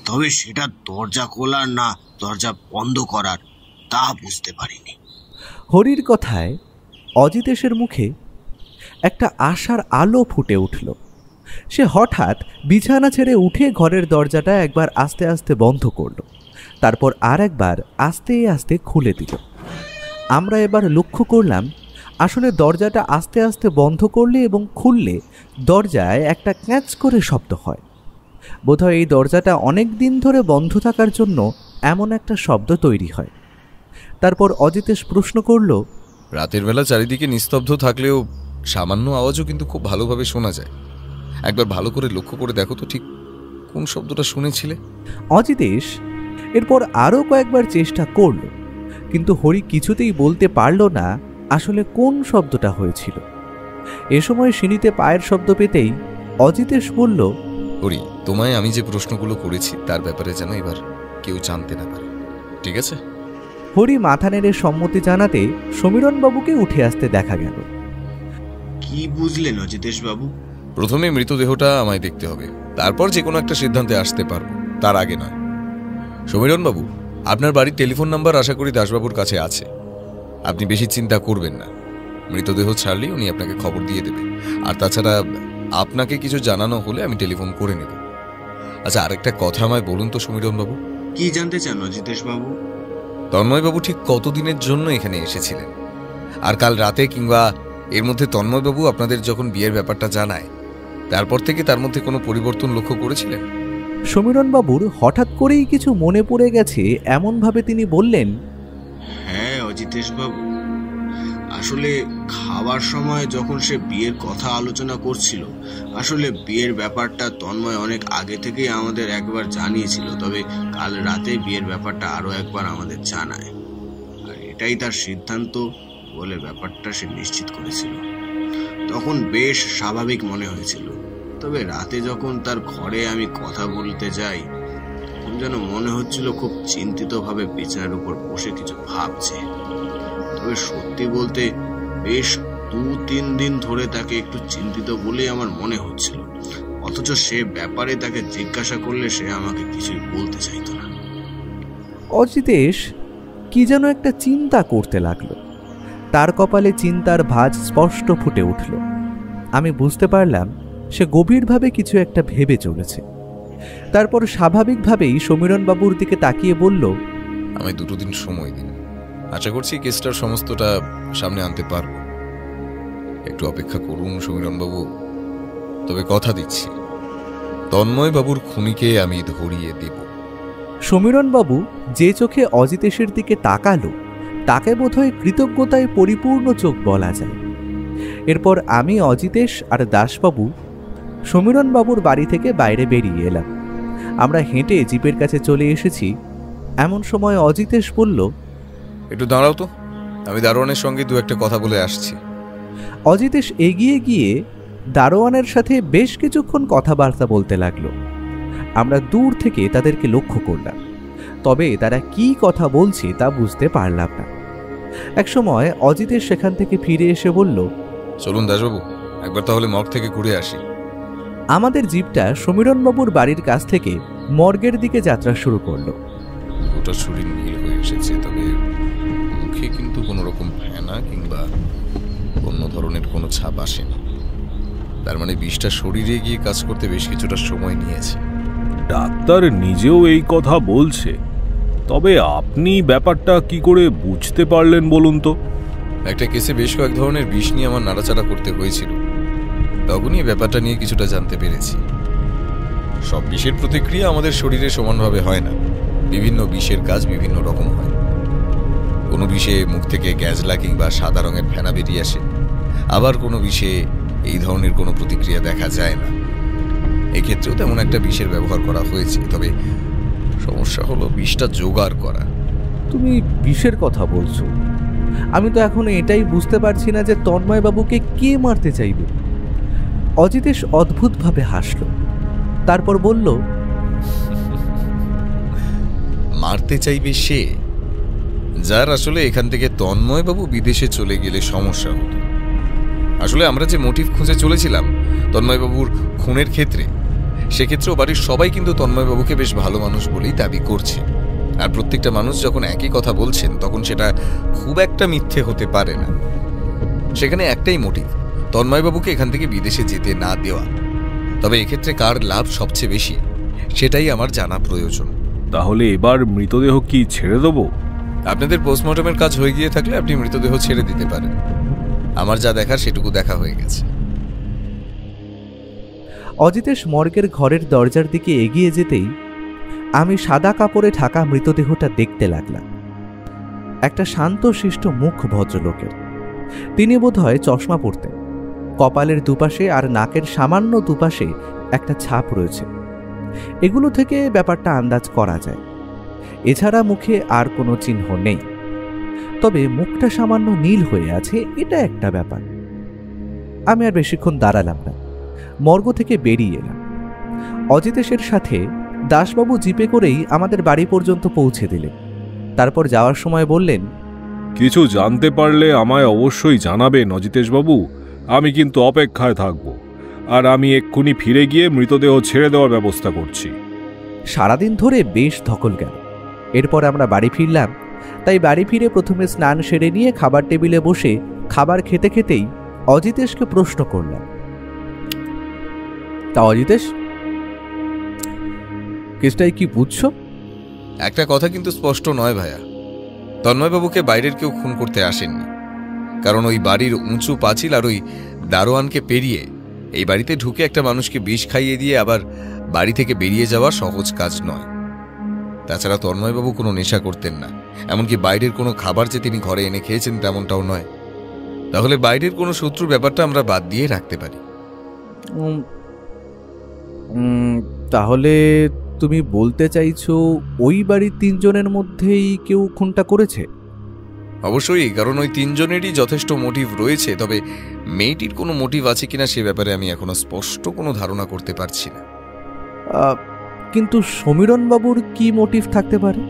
তবে সেটা দরজা খোলার না দরজা বন্ধ করার তা বুঝতে পারিনি। হরির কথায় অজিতেশের মুখে একটা আশার আলো ফুটে উঠল। সে হঠাৎ বিছানা ছেড়ে উঠে ঘরের দরজাটা একবার আস্তে আস্তে বন্ধ করল, তারপর আর একবার আস্তে আস্তে খুলে দিল। আমরা এবার লক্ষ্য করলাম আসলে দরজাটা আস্তে আস্তে বন্ধ করলে এবং খুললে দরজায় একটা ক্যাঁচ করে শব্দ হয়। বোধহয় এই দরজাটা অনেক দিন ধরে বন্ধ থাকার জন্য এমন একটা শব্দ তৈরি হয়। তারপর অজিতেশ প্রশ্ন করল, রাতের বেলা চারিদিকে নিস্তব্ধ থাকলেও সামান্য আওয়াজও কিন্তু খুব ভালোভাবে শোনা যায়। একবার ভালো করে লক্ষ্য করে দেখো তো ঠিক কোন শব্দটা শুনেছিলে? অজিতেশ এরপর আরও কয়েকবার চেষ্টা করল, কিন্তু হরি কিছুতেই বলতে পারল না আসলে কোন শব্দটা হয়েছিল। এ সময় সিঁড়িতে পায়ের শব্দ পেতেই অজিতেশ বলল, হরি, তোমায় আমি যে প্রশ্নগুলো করেছি তার ব্যাপারে যেন এবার কেউ জানতে না পারে, ঠিক আছে? হরি মাথা নেড়ে সম্মতি জানাতে সমীরণবাবুকে উঠে আসতে দেখা গেল। কি বুঝলেন অজিতেশ বাবু? প্রথমে মৃতদেহটা আমায় দেখতে হবে, তারপর যে কোনো একটা সিদ্ধান্তে আসতে পারবো, তার আগে নয়। সমীরণবাবু, আপনার বাড়ির টেলিফোন নাম্বার আশা করি দাসবাবুর কাছে আছে। আপনি বেশি চিন্তা করবেন না, মৃতদেহ ছাড়লেই উনি আপনাকে খবর দিয়ে দেবে। আর তাছাড়া আপনাকে কিছু জানানো হলে আমি টেলিফোন করে নেব। আচ্ছা, আরেকটা কথা আমায় বলুন তো সমীরণবাবু। কি জানতে চান অজিতেশ বাবু? তন্ময়বাবু ঠিক কতদিনের জন্য এখানে এসেছিলেন? আর কাল রাতে কিংবা এর মধ্যে তন্ময়বাবু আপনাদের যখন বিয়ের ব্যাপারটা জানায়, তারপর থেকে তার মধ্যে কোনো পরিবর্তন লক্ষ্য করেছিলেন? সমীরণবাবুর হঠাৎ করেই কিছু মনে পড়ে গেছে এমনভাবে তিনি বললেন, হ্যাঁ অজিতেশ বাবু, আসলে খাওয়ার সময় যখন সে বিয়ের কথা আলোচনা করছিল, আসলে বিয়ের ব্যাপারটা তন্ময় অনেক আগে থেকেই আমাদের একবার জানিয়েছিল, তবে কাল রাতে বিয়ের ব্যাপারটা আরো একবার আমাদের জানায়। আর এটাই তার সিদ্ধান্ত বলে ব্যাপারটা সে নিশ্চিত করেছিল। তখন বেশ স্বাভাবিক মনে হয়েছিল, তবে রাতে যখন তার ঘরে আমি কথা বলতে যাই, তখন যেন মনে হচ্ছিল খুব চিন্তিতভাবে বিছানার উপর বসে কিছু ভাবছে। তবে সত্যি বলতে বেশ 2-3 দিন ধরে তাকে একটু চিন্তিত বলেই আমার মনে হচ্ছিল, অথচ সে ব্যাপারে তাকে জিজ্ঞাসা করলে সে আমাকে কিছুই বলতে চাইতো না। অজিতেশ কি যেন একটা চিন্তা করতে লাগলো। তার কপালে চিন্তার ভাঁজ স্পষ্ট ফুটে উঠল। আমি বুঝতে পারলাম সে গভীরভাবে কিছু একটা ভেবে চলেছে। তারপর স্বাভাবিকভাবেই সমীরণবাবুর দিকে তাকিয়ে বলল, আমায় 2 দিন সময় দিন, আশা করছি কেসটার সমস্তটা সামনে আনতে পারবো। একটু অপেক্ষা করুন সমীরণবাবু, তবে কথা দিচ্ছি তন্ময়বাবুর খুনিকে আমি ধরিয়ে দেব। সমীরণবাবু যে চোখে অজিতেশের দিকে তাকালো, তাকে বোধহয় কৃতজ্ঞতায় পরিপূর্ণ চোখ বলা যায়। এরপর আমি, অজিতেশ আর দাসবাবু সমীরণবাবুর বাড়ি থেকে বাইরে বেরিয়ে এলাম। আমরা হেঁটে জিপের কাছে চলে এসেছি। এমন সময় অজিতেশ বলল, একটু দাঁড়াও তো, আমি দারোয়ানের সঙ্গে 2-1 কথা বলে আসছি। অজিতেশ এগিয়ে গিয়ে দারোয়ানের সাথে বেশ কিছুক্ষণ কথাবার্তা বলতে লাগলো। আমরা দূর থেকে তাদেরকে লক্ষ্য করলাম, তবে তারা কি কথা বলছে তা বুঝতে পারলাম না। একসময় অজিতেশ সেখান থেকে ফিরে এসে বলল, চলুন দাসবাবু, একবার তাহলে মর্গ থেকে ঘুরে আসি। আমাদের জিপটা সমীরণবাবুর বাড়ির কাছ থেকে মর্গের দিকে যাত্রা শুরু করলো। ওটা শরীর নীল হয়ে এসেছে, তবে মুখে কিন্তু কোনো রকম ফেনা কিংবা অন্য ধরনের কোনো ছাপ আসেনি। তার মানে বিষটা শরীরে গিয়ে কাজ করতে বেশ কিছুটা সময় নিয়েছে। ডাক্তার নিজেও এই কথা বলছে, তবে আপনি ব্যাপারটা কি করে বুঝতে পারলেন বলুন তো? একটা কেসে বেশ কয়েক ধরনের বিষ নিয়ে আমার নাড়াচাড়া করতে হয়েছিল, তখনই ব্যাপারটা নিয়ে কিছুটা জানতে পেরেছি। সব বিষের প্রতিক্রিয়া আমাদের শরীরে সমানভাবে হয় না, বিভিন্ন বিষের কাজ বিভিন্ন রকম হয়। কোনো বিষে মুখ থেকে গ্যাজলা কিংবা সাদা রঙের ফেনা বেরিয়ে আসে, আবার কোনো বিষে এই ধরনের কোনো প্রতিক্রিয়া দেখা যায় না। এক্ষেত্রেও তেমন একটা বিষের ব্যবহার করা হয়েছে, তবে সমস্যা হলো বিষটা জোগাড় করা। তুমি বিষের কথা বলছো? আমি তো এখন এটাই বুঝতে পারছি না যে তন্ময়বাবুকে কে মারতে চাইবে। অজিতেশ অদ্ভুতভাবে হাসল, তারপর বলল, মারতে চাইবে সে যার আসলে এখান থেকে তন্ময়বাবু বিদেশে চলে গেলে সমস্যা হতো। আসলে আমরা যে মোটিভ খুঁজে চলেছিলাম তন্ময়বাবুর খুনের ক্ষেত্রে, সেক্ষেত্রেও বাড়ির সবাই কিন্তু তন্ময়বাবুকে বেশ ভালো মানুষ বলেই দাবি করছে। আর প্রত্যেকটা মানুষ যখন একই কথা বলছেন, তখন সেটা খুব একটা মিথ্যে হতে পারে না। সেখানে একটাই মোটিভ, তন্ময়বাবুকে এখান থেকে বিদেশে যেতে না দেওয়া। তবে এক্ষেত্রে কার লাভ সবচেয়ে বেশি, সেটাই আমার জানা প্রয়োজন। তাহলে এবার মৃতদেহ কি ছেড়ে দেবো? আপনাদের পোস্টমর্টমের কাজ হয়ে গিয়ে থাকলে আপনি মৃতদেহ ছেড়ে দিতে পারেন। আমার যা দেখার সেটুকু দেখা হয়ে গেছে। অজিতেশ মর্গের ঘরের দরজার দিকে এগিয়ে যেতেই আমি সাদা কাপড়ে ঢাকা মৃতদেহটা দেখতে লাগলাম। একটা শান্তশিষ্ট মুখ ভদ্রলোকের। তিনি বোধহয় চশমা পরতেন। কপালের দুপাশে আর নাকের সামান্য দুপাশে একটা ছাপ রয়েছে। এগুলো থেকে ব্যাপারটা আন্দাজ করা যায়। এছাড়া মুখে আর কোনো চিহ্ন নেই, তবে মুখটা সামান্য নীল হয়ে আছে, এটা একটা ব্যাপার। আমি আর বেশিক্ষণ দাঁড়ালাম না, মর্গ থেকে বেরিয়ে এলাম। অজিতেশের সাথে দাসবাবু জিপে করেই আমাদের বাড়ি পর্যন্ত পৌঁছে দিলেন। তারপর যাওয়ার সময় বললেন, কিছু জানতে পারলে আমায় অবশ্যই জানাবেন অজিতেশবাবু, আমি কিন্তু অপেক্ষায় থাকব। আর আমি এক্ষুনি ফিরে গিয়ে মৃতদেহ ছেড়ে দেওয়ার ব্যবস্থা করছি। সারাদিন ধরে বেশ ধকল গেল। এরপর আমরা বাড়ি ফিরলাম তাই বাড়ি ফিরে প্রথমে স্নান সেরে নিয়ে খাবার টেবিলে বসে খাবার খেতে খেতেই অজিতেশকে প্রশ্ন করলাম, তা অজিতেশ, কেসটাই কি বুঝছো? একটা কথা কিন্তু স্পষ্ট নয় ভাইয়া, তন্ময়বাবুকে বাইরের কেউ খুন করতে আসেননি। কারণ ওই বাড়ির উঁচু পাঁচিল আর ওই দারোয়ানকে পেরিয়ে এই বাড়িতে ঢুকে একটা মানুষকে বিষ খাইয়ে দিয়ে আবার বাড়ি থেকে বেরিয়ে যাওয়া সহজ কাজ নয়। তাছাড়া তন্ময়বাবু কোনো নেশা করতেন না, এমনকি বাইরের কোনো খাবার যে তিনি ঘরে এনে খেয়েছেন তেমনটাও নয়। তাহলে বাইরের কোনো শত্রুর ব্যাপারটা আমরা বাদ দিয়ে রাখতে পারি। তাহলে তুমি বলতে চাইছো ওই বাড়ির 3 জনের মধ্যেই কেউ খুনটা করেছে? অবশ্যই, কারণ ওই 3 জনেরই যথেষ্ট মোটিভ রয়েছে। তবে মেয়েটির কোনো মোটিভ আছে কিনা সে ব্যাপারে আমি এখনো স্পষ্ট কোনো ধারণা করতে পারছি না। কিন্তু সমীরণ বাবুর কি মোটিভ থাকতে পারে?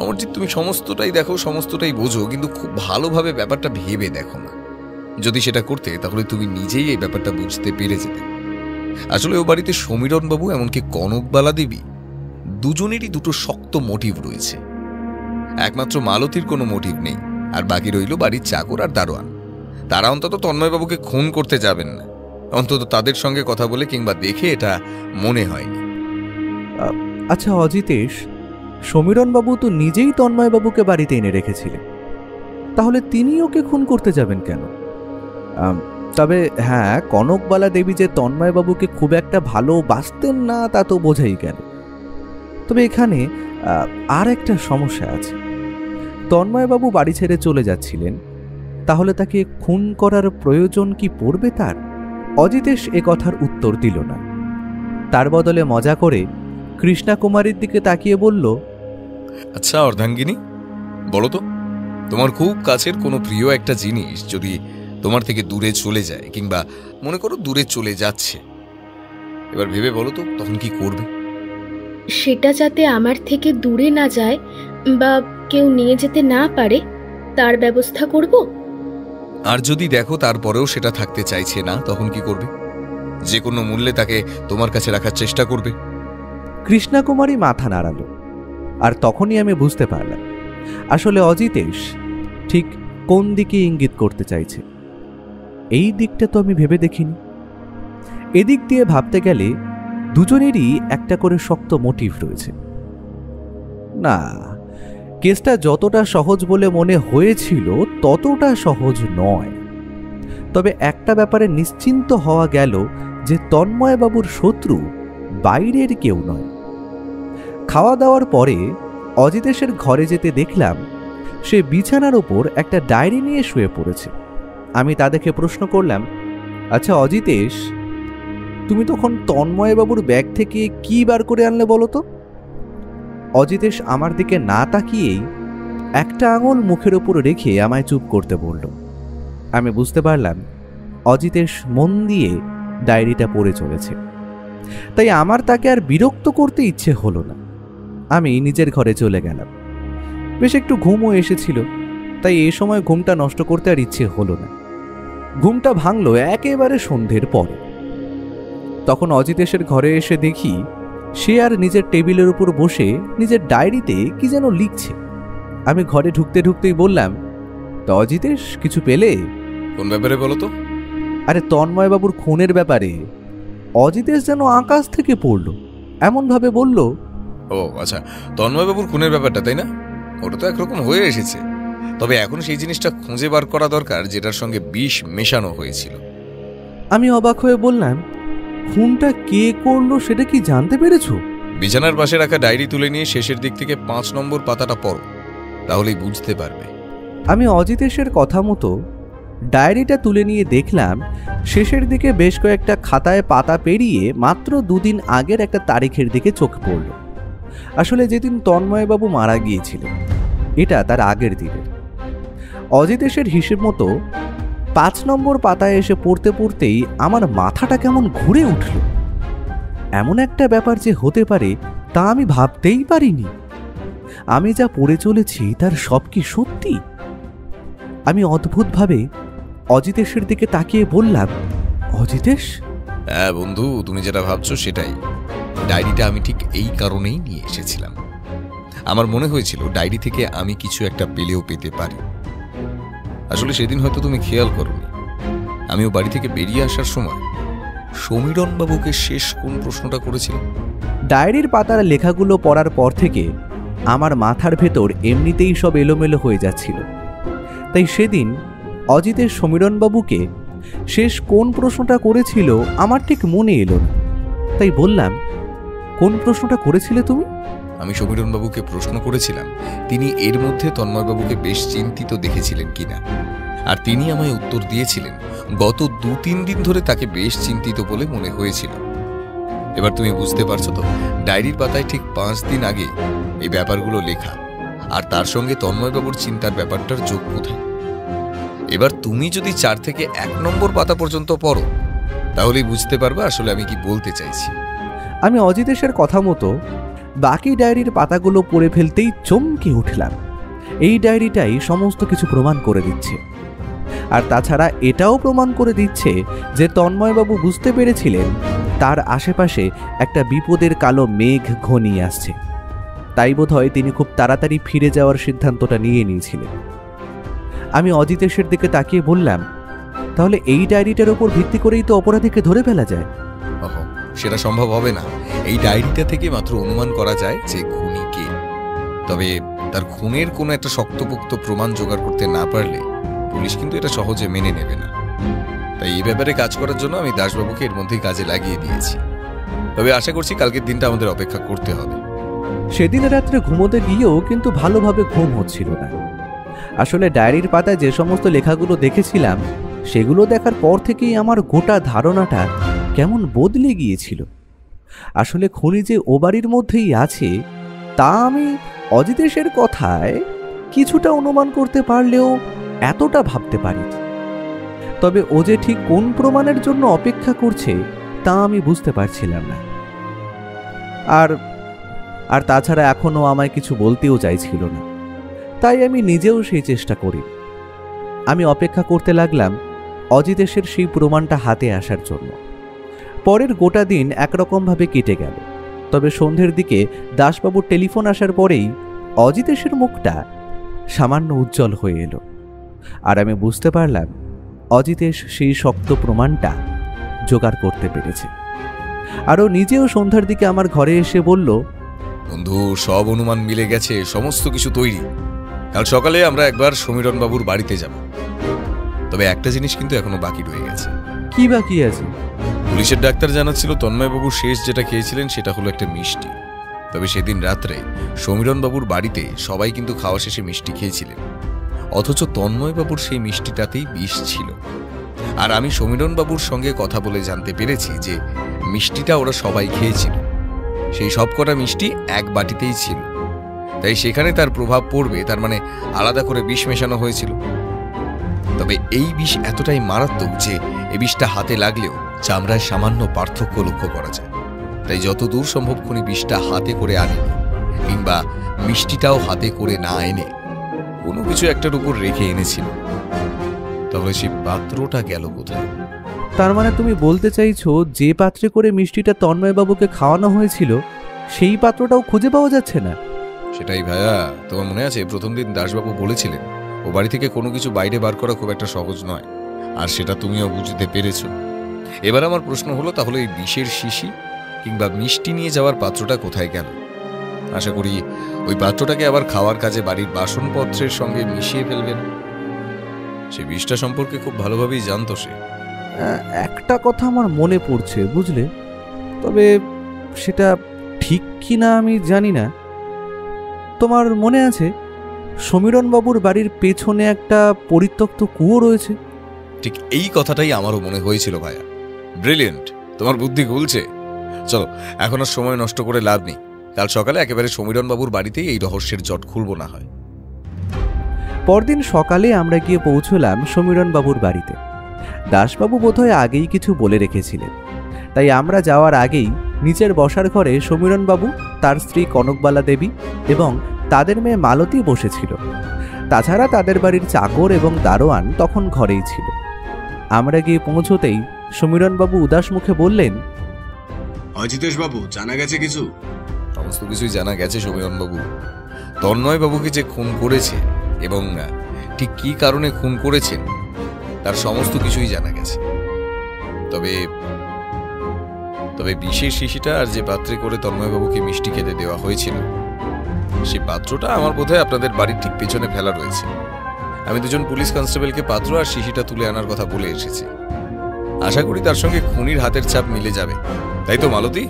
অমরজিৎ, তুমি সমস্তটাই দেখো, সমস্তটাই বোঝো, কিন্তু খুব ভালোভাবে ব্যাপারটা ভেবে দেখো না। যদি সেটা করতে তাহলে তুমি নিজেই এই ব্যাপারটা বুঝতে পেরে যেতে। আসলে ও বাড়িতে সমীরণ বাবু এমনকি কনকবালা দেবী দুজনেরই দুটো শক্ত মোটিভ রয়েছে। একমাত্র মালতীর কোনো মোটিভ নেই, আর বাকি রইল বাড়ির চাকর আর দারোয়ান। তারা অন্তত তন্ময়বাবুকে খুন করতে যাবেন না, অন্তত তাদের সঙ্গে কথা বলে কিংবা দেখে এটা মনে হয়নি। আচ্ছা অজিতেশ, সমীরণ বাবু তো নিজেই তন্ময়বাবুকে বাড়িতে এনে রেখেছিলেন, তাহলে তিনি ওকে খুন করতে যাবেন কেন? তবে হ্যাঁ, কনকবালা দেবী যে তন্ময়বাবুকে খুব একটা ভালোবাসতেন না তা তো বোঝাই গেল। তবে এখানে আর একটা সমস্যা আছে। তন্ময়বাবু বাড়ি ছেড়ে চলে যাচ্ছিলেন, তাহলে তাকে খুন করার প্রয়োজন কি পড়বে তার? অজিতেশ এ কথার উত্তর দিল না। তার বদলে মজা করে কৃষ্ণা কুমারীর দিকে তাকিয়ে বলল, আচ্ছা অর্ধাঙ্গিনী, বলো তো, তোমার খুব কাছের কোনো প্রিয় একটা জিনিস যদি তোমার থেকে দূরে চলে যায়, কিংবা মনে করো দূরে চলে যাচ্ছে, এবার ভেবে বলো তো তখন কি করবে? সেটা যাতে আমার থেকে দূরে না যায় বা কেউ নিয়ে যেতে না পারে তার ব্যবস্থা করব। আর যদি দেখো তারপরেও সেটা থাকতে চাইছে না, তখন কি করবে? যে কোনো মূল্যে তাকে তোমার কাছে রাখার চেষ্টা করবে। কৃষ্ণা কুমারী মাথা নাড়ালো, আর তখনই আমি বুঝতে পারলাম আসলে অজিতেশ ঠিক কোন দিকে ইঙ্গিত করতে চাইছে। এই দিকটা তো আমি ভেবে দেখিনি। এদিক দিয়ে ভাবতে গেলে দুজনেরই একটা করে শক্ত মোটিভ রয়েছে। না, কেসটা যতটা সহজ বলে মনে হয়েছিল ততটা সহজ নয়। তবে একটা ব্যাপারে নিশ্চিন্ত হওয়া গেল যে তন্ময়বাবুর শত্রু বাইরের কেউ নয়। খাওয়া দাওয়ার পরে অজিতেশের ঘরে যেতে দেখলাম সে বিছানার ওপর একটা ডায়েরি নিয়ে শুয়ে পড়েছে। আমি তা দেখে প্রশ্ন করলাম, আচ্ছা অজিতেশ, তুমি তখন তন্ময়বাবুর ব্যাগ থেকে কি বার করে আনলে বলো তো? অজিতেশ আমার দিকে না তাকিয়েই একটা আঙুল মুখের ওপর রেখে আমায় চুপ করতে বলল। আমি বুঝতে পারলাম অজিতেশ মন দিয়ে ডায়েরিটা পড়ে চলেছে, তাই আমার তাকে আর বিরক্ত করতে ইচ্ছে হলো না। আমি নিজের ঘরে চলে গেলাম। বেশ একটু ঘুমও এসেছিল, তাই এ সময় ঘুমটা নষ্ট করতে আর ইচ্ছে হলো না। ঘুমটা ভাঙল একেবারে সন্ধ্যের পরে। তখন অজিতেশের ঘরে এসে দেখি সে আর নিজের টেবিলের উপর বসে নিজের ডায়েরিতে কি যেন লিখছে। আমি ঘরে ঢুকতে ঢুকতেই বললাম, তা অজিতেশ, কিছু পেলে? কোন ব্যাপারে বলো তো? আরে তন্ময়বাবুর খুনের ব্যাপারে। অজিতেশ যেন আকাশ থেকে পড়ল, এমনভাবে বলল। ও আচ্ছা, তন্ময়বাবুর খুনের ব্যাপারটা, তাই না? ওটা তো একরকম হয়ে এসেছে, তবে এখন সেই জিনিসটা খুঁজে বার করা দরকার যেটার সঙ্গে বিষ মেশানো হয়েছিল। আমি অবাক হয়ে বললাম, খুনটা কে করলো সেটা কি জানতে পেরেছো? বিছানার পাশে রাখা ডায়েরি তুলে নিয়ে শেষের দিক থেকে 5 নম্বর পাতাটা পড়ো, তাহলেই বুঝতে পারবে। আমি অজিতেশের কথা মতো ডায়েরিটা তুলে নিয়ে দেখলাম শেষের দিকে বেশ কয়েকটা খাতায় পাতা পেরিয়ে মাত্র 2 দিন আগের একটা তারিখের দিকে চোখ পড়ল। আসলে যেদিন তন্ময়বাবু মারা গিয়েছিলেন এটা তার আগের দিনের। অজিতেশের হিসেব মতো 5 নম্বর পাতায় এসে পড়তে পড়তেই আমার মাথাটা কেমন ঘুরে উঠল। এমন একটা ব্যাপার যে হতে পারে তা আমি ভাবতেই পারিনি। আমি যা পড়ে চলেছি তার সব কি সত্যি? আমি অদ্ভুতভাবে অজিতেশের দিকে তাকিয়ে বললাম, অজিতেশ? হ্যাঁ বন্ধু, তুমি যেটা ভাবছো সেটাই। ডায়েরিটা আমি ঠিক এই কারণেই নিয়ে এসেছিলাম। আমার মনে হয়েছিল ডায়েরি থেকে আমি কিছু একটা পেলেও পেতে পারি। আসলে সেদিন হয়তো তুমি খেয়াল করোনি, আমিও বাড়ি থেকে বেরিয়ে আসার সময় সমীরণ বাবুকে শেষ কোন প্রশ্নটা করেছিলাম। ডায়েরির পাতার লেখাগুলো পড়ার পর থেকে আমার মাথার ভেতর এমনিতেই সব এলোমেলো হয়ে যাচ্ছিল। তাই সেদিন অজিতের সমীরণবাবুকে শেষ কোন প্রশ্নটা করেছিল আমার ঠিক মনে এলো না। তাই বললাম, কোন প্রশ্নটা করেছিলে তুমি? আমি সমীরণবাবুকে প্রশ্ন করেছিলাম তিনি এর মধ্যে তন্ময়বাবুকে বেশ চিন্তিত দেখেছিলেন কিনা, আর তিনি আমায় উত্তর দিয়েছিলেন গত 2-3 দিন ধরে তাকে বেশ চিন্তিত বলে মনে হয়েছিল। এবার তুমি বুঝতে পারছো তো, ডায়েরির পাতায় ঠিক 5 দিন আগে এই ব্যাপারগুলো লেখা, আর তার সঙ্গে তন্ময়বাবুর চিন্তার ব্যাপারটার যোগ কোথায়? এবার তুমি যদি 4 থেকে 1 নম্বর পাতা পর্যন্ত পড়ো, তাহলেই বুঝতে পারবে আসলে আমি কি বলতে চাইছি। আমি অজিতেশের কথা মতো বাকি ডায়েরির পাতাগুলো পড়ে ফেলতেই চমকে উঠলাম। এই ডায়েরিটাই সমস্ত কিছু প্রমাণ করে দিচ্ছে, আর তাছাড়া এটাও প্রমাণ করে দিচ্ছে যে তন্ময়বাবু বুঝতে পেরেছিলেন তার আশেপাশে একটা বিপদের কালো মেঘ ঘনিয়ে আসছে। তাই বোধহয় তিনি খুব তাড়াতাড়ি ফিরে যাওয়ার সিদ্ধান্তটা নিয়ে নিয়েছিলেন। আমি অজিতেশের দিকে তাকিয়ে বললাম, তাহলে এই ডায়েরিটার উপর ভিত্তি করেই তো অপরাধীকে ধরে ফেলা যায়? সেটা সম্ভব হবে না। এই ডায়েরিটা থেকে মাত্র অনুমান করা যায় যে খুনি কে। তবে তার খুনের কোনো একটা শক্তপোক্ত প্রমাণ জোগাড় করতে না পারলে পুলিশ কিন্তু এটা সহজে মেনে নেবে না। তাই এই ব্যাপারে কাজ করার জন্য আমি দাসবাবুকে এর মধ্যেই কাজে লাগিয়ে দিয়েছি। তবে আশা করছি কালকের দিনটা আমাদের অপেক্ষা করতে হবে। সেদিন রাত্রে ঘুমোতে গিয়েও কিন্তু ভালোভাবে ঘুম হচ্ছিল না। আসলে ডায়েরির পাতায় যে সমস্ত লেখাগুলো দেখেছিলাম সেগুলো দেখার পর থেকেই আমার গোটা ধারণাটা কেমন বদলে গিয়েছিল। আসলে খুনি যে ও বাড়ির মধ্যেই আছে তা আমি অজিতেশের কথায় কিছুটা অনুমান করতে পারলেও এতটা ভাবতে পারি। তবে ও যে ঠিক কোন প্রমাণের জন্য অপেক্ষা করছে তা আমি বুঝতে পারছিলাম না। আর তাছাড়া এখনও আমায় কিছু বলতেও চাইছিল না। তাই আমি নিজেও সেই চেষ্টা করি। আমি অপেক্ষা করতে লাগলাম অজিতেশের সেই প্রমাণটা হাতে আসার জন্য। পরের গোটা দিন একরকমভাবে কেটে গেল। তবে সন্ধ্যের দিকে দাসবাবুর টেলিফোন আসার পরেই অজিতেশের মুখটা সামান্য উজ্জ্বল হয়ে এলো, আর আমি বুঝতে পারলাম অজিতেশ সেই শক্ত প্রমাণটা জোগাড় করতে পেরেছে। আরও নিজেও সন্ধ্যার দিকে আমার ঘরে এসে বলল, বন্ধু, সব অনুমান মিলে গেছে, সমস্ত কিছু তৈরি। কাল সকালে আমরা একবার সমীরণবাবুর বাড়িতে যাব। তবে একটা জিনিস কিন্তু এখনো বাকি রয়ে গেছে। কি বাকি আছে? পুলিশের ডাক্তার জানাচ্ছিল তন্ময়বাবু শেষ যেটা খেয়েছিলেন সেটা হলো একটা মিষ্টি। তবে সেদিন রাত্রে সমীরণবাবুর বাড়িতে সবাই কিন্তু খাওয়া শেষে মিষ্টি খেয়েছিলেন, অথচ তন্ময়বাবুর সেই মিষ্টিটাতেই বিষ ছিল। আর আমি সমীরণবাবুর সঙ্গে কথা বলে জানতে পেরেছি যে মিষ্টিটা ওরা সবাই খেয়েছিল। সেই সবকটা মিষ্টি এক বাটিতেই ছিল, তাই সেখানে তার প্রভাব পড়বে, তার মানে আলাদা করে বিষ মেশানো হয়েছিল। তবে এই বিষ এতটাই মারাত্মক যে এই বিষটা হাতে লাগলেও চামড়ায় সামান্য পার্থক্য লক্ষ্য করা যায়। তাই যত দূর সম্ভব খুনি বিষটা হাতে করে আনে, কিংবা মিষ্টিটাও হাতে করে না এনে কোনো কিছু একটার উপর রেখে এনেছিল। তবে সেই পাত্রটা গেল কোথায়? তার মানে তুমি বলতে চাইছো যে পাত্রে করে মিষ্টিটা তন্ময়বাবুকে খাওয়ানো হয়েছিল সেই পাত্রটাও খুঁজে পাওয়া যাচ্ছে না? সেটাই ভাইয়া, তোমার মনে আছে প্রথম দিন দাসবাবু বলেছিলেন ও বাড়ি থেকে কোনো কিছু বাইরে বার করা খুব একটা সহজ নয়, আর সেটা তুমিও বুঝতে পেরেছো। এবার আমার প্রশ্ন হলো, তাহলে এই বিষের শিশি কিংবা মিষ্টি নিয়ে যাওয়ার পাত্রটা কোথায় গেল? আশা করি ওই পাত্রটাকে আবার খাওয়ার কাজে বাড়ির বাসনপত্রের সঙ্গে মিশিয়ে ফেলবেন। সে বিষটা সম্পর্কে খুব ভালোভাবেই জানতো সে। একটা কথা আমার মনে পড়ছে, বুঝলে, তবে সেটা ঠিক কি না আমি জানি না। তোমার মনে আছে সমীরণবাবুর বাড়ির পেছনে একটা পরিত্যক্ত কুয়ো রয়েছে? ঠিক এই কথাটাই আমারও মনে হয়েছিল ভাইয়া। ব্রিলিয়েন্ট, তোমার বুদ্ধি খুলছে। চলো, এখন আর সময় নষ্ট করে লাভ নেই। কাল সকালে একেবারে সমীরণবাবুর বাড়িতেই এই রহস্যের জট খুলব না হয়। পরদিন সকালে আমরা গিয়ে পৌঁছলাম সমীরণবাবুর বাড়িতে। দাসবাবু বোধহয় আগেই কিছু বলে রেখেছিলেন, তাই আমরা যাওয়ার আগেই নিচের বসার ঘরে সমীরণবাবু, তার স্ত্রী কনকবালা দেবী এবং তাদের মেয়ে মালতী বসেছিল। তাছাড়া তাদের বাড়ির চাকর এবং দারোয়ান তখন ঘরেই ছিল। আমরা গিয়ে পৌঁছতেই সমীরণবাবু উদাস মুখে বললেন, অজিতেশ বাবু, জানা গেছে কিছু? সমস্ত কিছুই জানা গেছে সমীরণবাবু। তন্ময়বাবুকে যে খুন করেছে এবং ঠিক কী কারণে খুন করেছেন তার সমস্ত কিছুই জানা গেছে। তবে তবে বিশেষ শিশিটা আর যে পাত্রে করে তন্ময়বাবুকে মিষ্টি খেতে দেওয়া হয়েছিল সেই পাত্রটা আমার বোধহয় আপনাদের বাড়ির ঠিক পেছনে ফেলা রয়েছে। আমি দুজন পুলিশ কনস্টেবলকে পাত্র আর শিশিটা তুলে আনার কথা বলে এসেছি। আশা করি তার সঙ্গে খুনির হাতের ছাপ মিলে যাবে, তাই তো মালতী?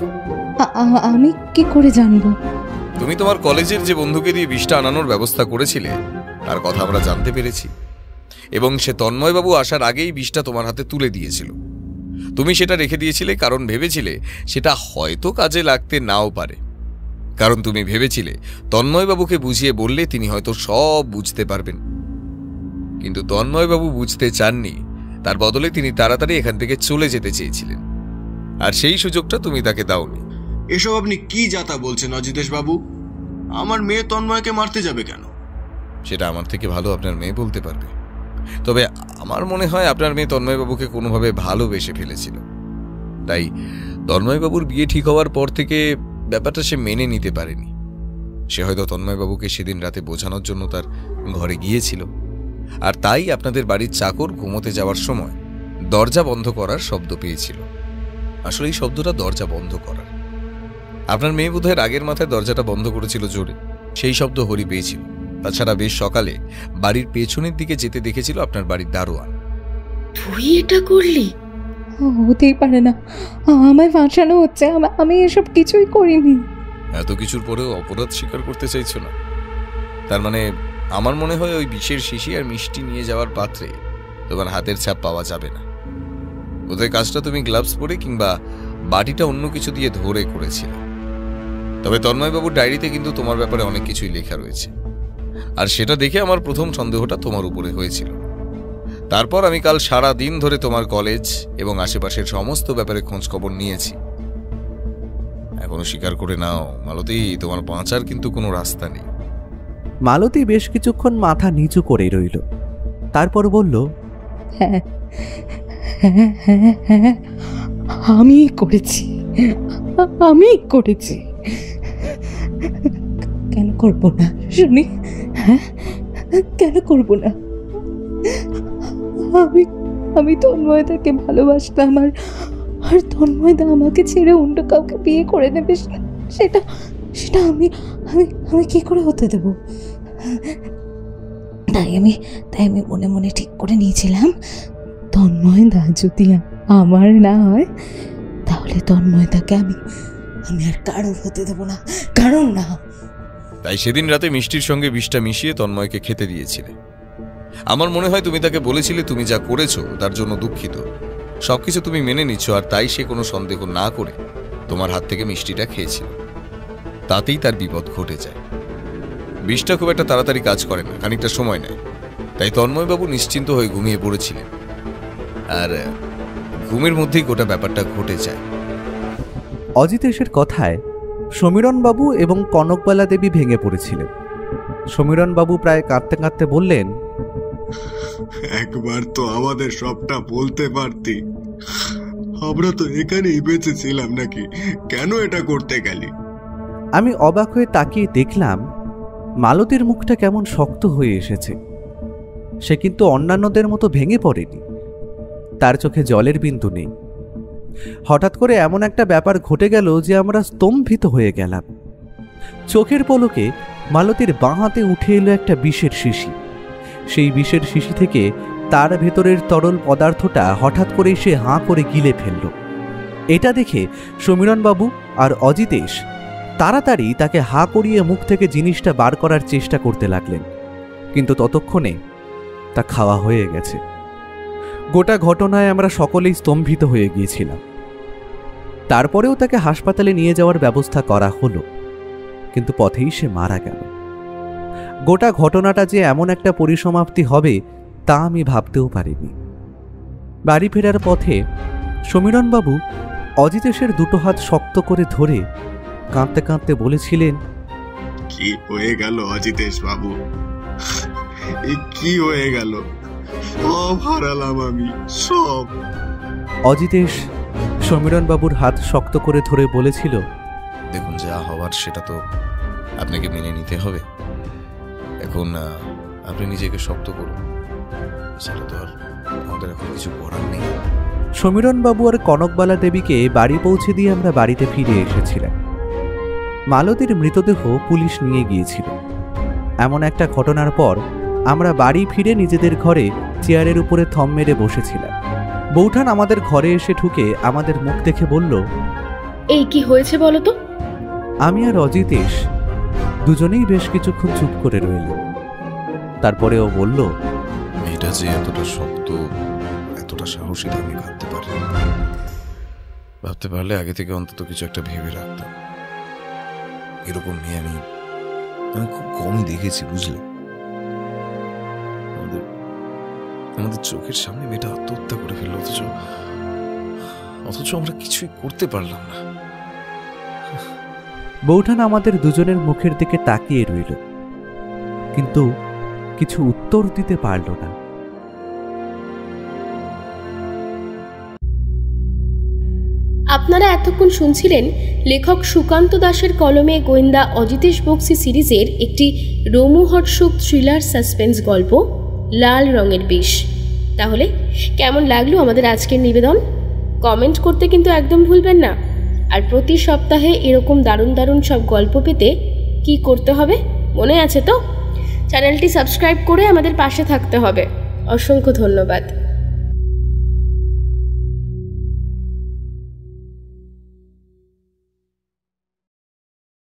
আমি কি করে জানবো? তুমি তোমার কলেজের যে বন্ধুকে দিয়ে বিষটা আনানোর ব্যবস্থা করেছিলে তার কথা আমরা জানতে পেরেছি, এবং সে তন্ময়বাবু আসার আগেই বিষটা তোমার হাতে তুলে দিয়েছিল। তুমি সেটা রেখে দিয়েছিলে কারণ ভেবেছিলে সেটা হয়তো কাজে লাগতে নাও পারে, কারণ তুমি ভেবেছিলে তন্ময়বাবুকে বুঝিয়ে বললে তিনি হয়তো সব বুঝতে পারবেন। কিন্তু তন্ময়বাবু বুঝতে চাননি, তার বদলে তিনি তাড়াতাড়ি এখান থেকে চলে যেতে চেয়েছিলেন, আর সেই সুযোগটা তুমি তাকে দাওনি। এসব আপনি কি যাতা বলছেন অজিতেশ বাবু? আমার মেয়ে তন্ময়কে মারতে যাবে কেন? সেটা আমার থেকে ভালো আপনার মেয়ে বলতে পারবে। তবে আমার মনে হয় আপনার মেয়ে তন্ময়বাবুকে কোনোভাবে ভালোবেসে ফেলেছিল, তাই তন্ময়বাবুর বিয়ে ঠিক হওয়ার পর থেকে ব্যাপারটা সে মেনে নিতে পারেনি। সে হয়তো তন্ময়বাবুকে সেদিন রাতে বোঝানোর জন্য তার ঘরে গিয়েছিল, আর তাই আপনাদের বাড়ির চাকর ঘুমোতে যাওয়ার সময় দরজা বন্ধ করার শব্দ পেয়েছিল। আসলে এই শব্দটা দরজা বন্ধ করার। আপনার মেয়ে বোধহয় রাগের মাথায় দরজাটা বন্ধ করেছিল জোরে, সেই শব্দ হরি পেয়েছিল। তাছাড়া বেশ সকালে বাড়ির পেছনের দিকে যেতে দেখেছিল আপনার বাড়ির দারোয়ান। তুই এটা করলি? হতেই পারে না, আমায় ফাঁসানো হচ্ছে। আমি এসব কিছুই করিনি। এত কিছুর পরেও অপরাধ স্বীকার করতে চাইছো না? তার মানে আমার মনে হয় ওই বিষের শিশি আর মিষ্টি নিয়ে যাওয়ার পাত্রে তোমার হাতের ছাপ পাওয়া যাবে না। বোধহয় কাজটা তুমি গ্লাভস পরে কিংবা বাটিটা অন্য কিছু দিয়ে ধরে করেছিলে। তবে তন্ময়বাবুর ডায়েরিতে কিন্তু তোমার ব্যাপারে অনেক কিছুই লেখা রয়েছে, আর সেটা দেখে আমার প্রথম সন্দেহটা তোমার উপরে হয়েছিল। তারপর আমি কাল সারা দিন ধরে তোমার কলেজ এবং আশেপাশের সমস্ত ব্যাপারে খোঁজ খবর নিয়েছি। এখনো স্বীকার করে নাও মালতী, তোমার বাঁচার কিন্তু কোনো রাস্তা নেই। মালতী বেশ কিছুক্ষণ মাথা নিচু করেই রইল, তারপর বলল, হ্যাঁ হ্যাঁ হ্যাঁ হ্যাঁ, আমি করেছি। কেন করবো না শুনি? হ্যাঁ, কেন করবো না? আমি তন্ময়দাকে ভালোবাসতাম, আর তন্ময়দা আমাকে ছেড়ে অন্য কাউকে বিয়ে করে নেবে, সেটা সেটা আমি আমি আমি কি করে হতে দেব? তাই আমি মনে মনে ঠিক করে নিয়েছিলাম, তন্ময়দা যদি আমার না হয় তাহলে তন্ময়দাকে আমি আর কারোর হতে দেব না, কারণ না। তাই সেদিন রাতে মিষ্টির সঙ্গে বিষটা মিশিয়ে তন্ময়কে খেতে দিয়েছিলে। আমার মনে হয় তুমি তাকে বলেছিলে তুমি যা করেছো তার জন্য দুঃখিত, সবকিছু তুমি মেনে নিচ্ছ, আর তাই সে কোনো সন্দেহ না করে তোমার হাত থেকে মিষ্টিটা খেয়েছিল। তাতেই তার বিপদ ঘটে যায়। বিষটা খুব একটা তাড়াতাড়ি কাজ করে না, খানিকটা সময় নেয়। তাই তন্ময়বাবু নিশ্চিন্ত হয়ে ঘুমিয়ে পড়েছিলেন, আর ঘুমের মধ্যেই গোটা ব্যাপারটা ঘটে যায়। অজিতেশের কথায় সমীরণবাবু এবং কনকবালা দেবী ভেঙে পড়েছিলেন। সমীরণবাবু প্রায় কাঁদতে কাঁদতে বললেন, একবার তো আমাদের সবটা বলতে পারতি, আমরা তো এখানেই বেঁচে ছিলাম নাকি? কেন এটা করতে গেলি? আমি অবাক হয়ে তাকিয়ে দেখলাম মালতীর মুখটা কেমন শক্ত হয়ে এসেছে। সে কিন্তু অন্যান্যদের মতো ভেঙে পড়েনি, তার চোখে জলের বিন্দু নেই। হঠাৎ করে এমন একটা ব্যাপার ঘটে গেল যে আমরা স্তম্ভিত হয়ে গেলাম। চোখের পলকে মালতীর বাঁ হাতে উঠে এলো একটা বিষের শিশি। সেই বিষের শিশি থেকে তার ভেতরের তরল পদার্থটা হঠাৎ করেই সে হাঁ করে গিলে ফেলল। এটা দেখে সমীরণবাবু আর অজিতেশ তাড়াতাড়ি তাকে হাঁ করিয়ে মুখ থেকে জিনিসটা বার করার চেষ্টা করতে লাগলেন, কিন্তু ততক্ষণে তা খাওয়া হয়ে গেছে। গোটা ঘটনায় আমরা সকলেই স্তম্ভিত হয়ে গিয়েছিলাম। তারপরেও তাকে হাসপাতালে নিয়ে যাওয়ার ব্যবস্থা করা হলো, কিন্তু পথেই সে মারা গেল। গোটা ঘটনাটা যে এমন একটা পরিসমাপ্তি হবে তা আমি ভাবতেও পারিনি। বাড়ি ফেরার পথে সমীরণবাবু অজিতেশের দুটো হাত শক্ত করে ধরে কাঁদতে কাঁদতে বলেছিলেন, কি হয়ে গেল অজিতেশ বাবু, কি হয়ে গেল? সব হারালাম আমি, সব। অজিতেশ সমীরণবাবুর হাত শক্ত করে ধরে বলেছিল, দেখুন, যা হওয়ার সেটা তো আপনাকে মেনে নিতে হবে। দেখুন আপনি নিজেকে শক্ত করুন, সেটা তো আর আমাদের এখন কিছু করার নেই। সমীরণবাবু আর কনকবালা দেবীকে বাড়ি পৌঁছে দিয়ে আমরা বাড়িতে ফিরে এসেছিলাম। মালতীর মৃতদেহ পুলিশ নিয়ে গিয়েছিল। এমন একটা ঘটনার পর আমরা বাড়ি ফিরে নিজেদের ঘরে চেয়ারের উপরে থম মেরে বসেছিলাম। বৌঠান আমাদের ঘরে এসে ঢুকে আমাদের মুখ দেখে বলল, এই কি হয়েছে বলো তো? আমি আর অজিতেশ দুজনেই বেশ কিছুক্ষণ চুপ করে রইল। তারপরে ও বলল, মেয়েটা যে এতটা শক্ত, এতটা সাহসী আমি ভাবতে পারলে আগে থেকে অন্তত কিছু একটা ভেবে রাখতাম। এরকম মেয়ে আমি খুব কমই দেখেছি, বুঝলে। আমাদের চোখের সামনে মেয়েটা আত্মহত্যা করে ফেললো, অথচ আমরা কিছুই করতে পারলাম না। বৌঠান আমাদের দুজনের মুখের দিকে তাকিয়ে রইল, কিন্তু কিছু উত্তর দিতে পারল না। আপনারা এতক্ষণ শুনছিলেন লেখক সুকান্ত দাশের কলমে গোয়েন্দা অজিতেশ বক্সী সিরিজের একটি রোমহর্ষক থ্রিলার সাসপেন্স গল্প লাল রঙের বিষ। তাহলে কেমন লাগলো আমাদের আজকের নিবেদন? কমেন্ট করতে কিন্তু একদম ভুলবেন না। আর প্রতি সপ্তাহে এরকম দারুণ দারুণ সব গল্প পেতে কি করতে হবে মনে আছে তো? চ্যানেলটি সাবস্ক্রাইব করে আমাদের পাশে থাকতে হবে। অসংখ্য ধন্যবাদ।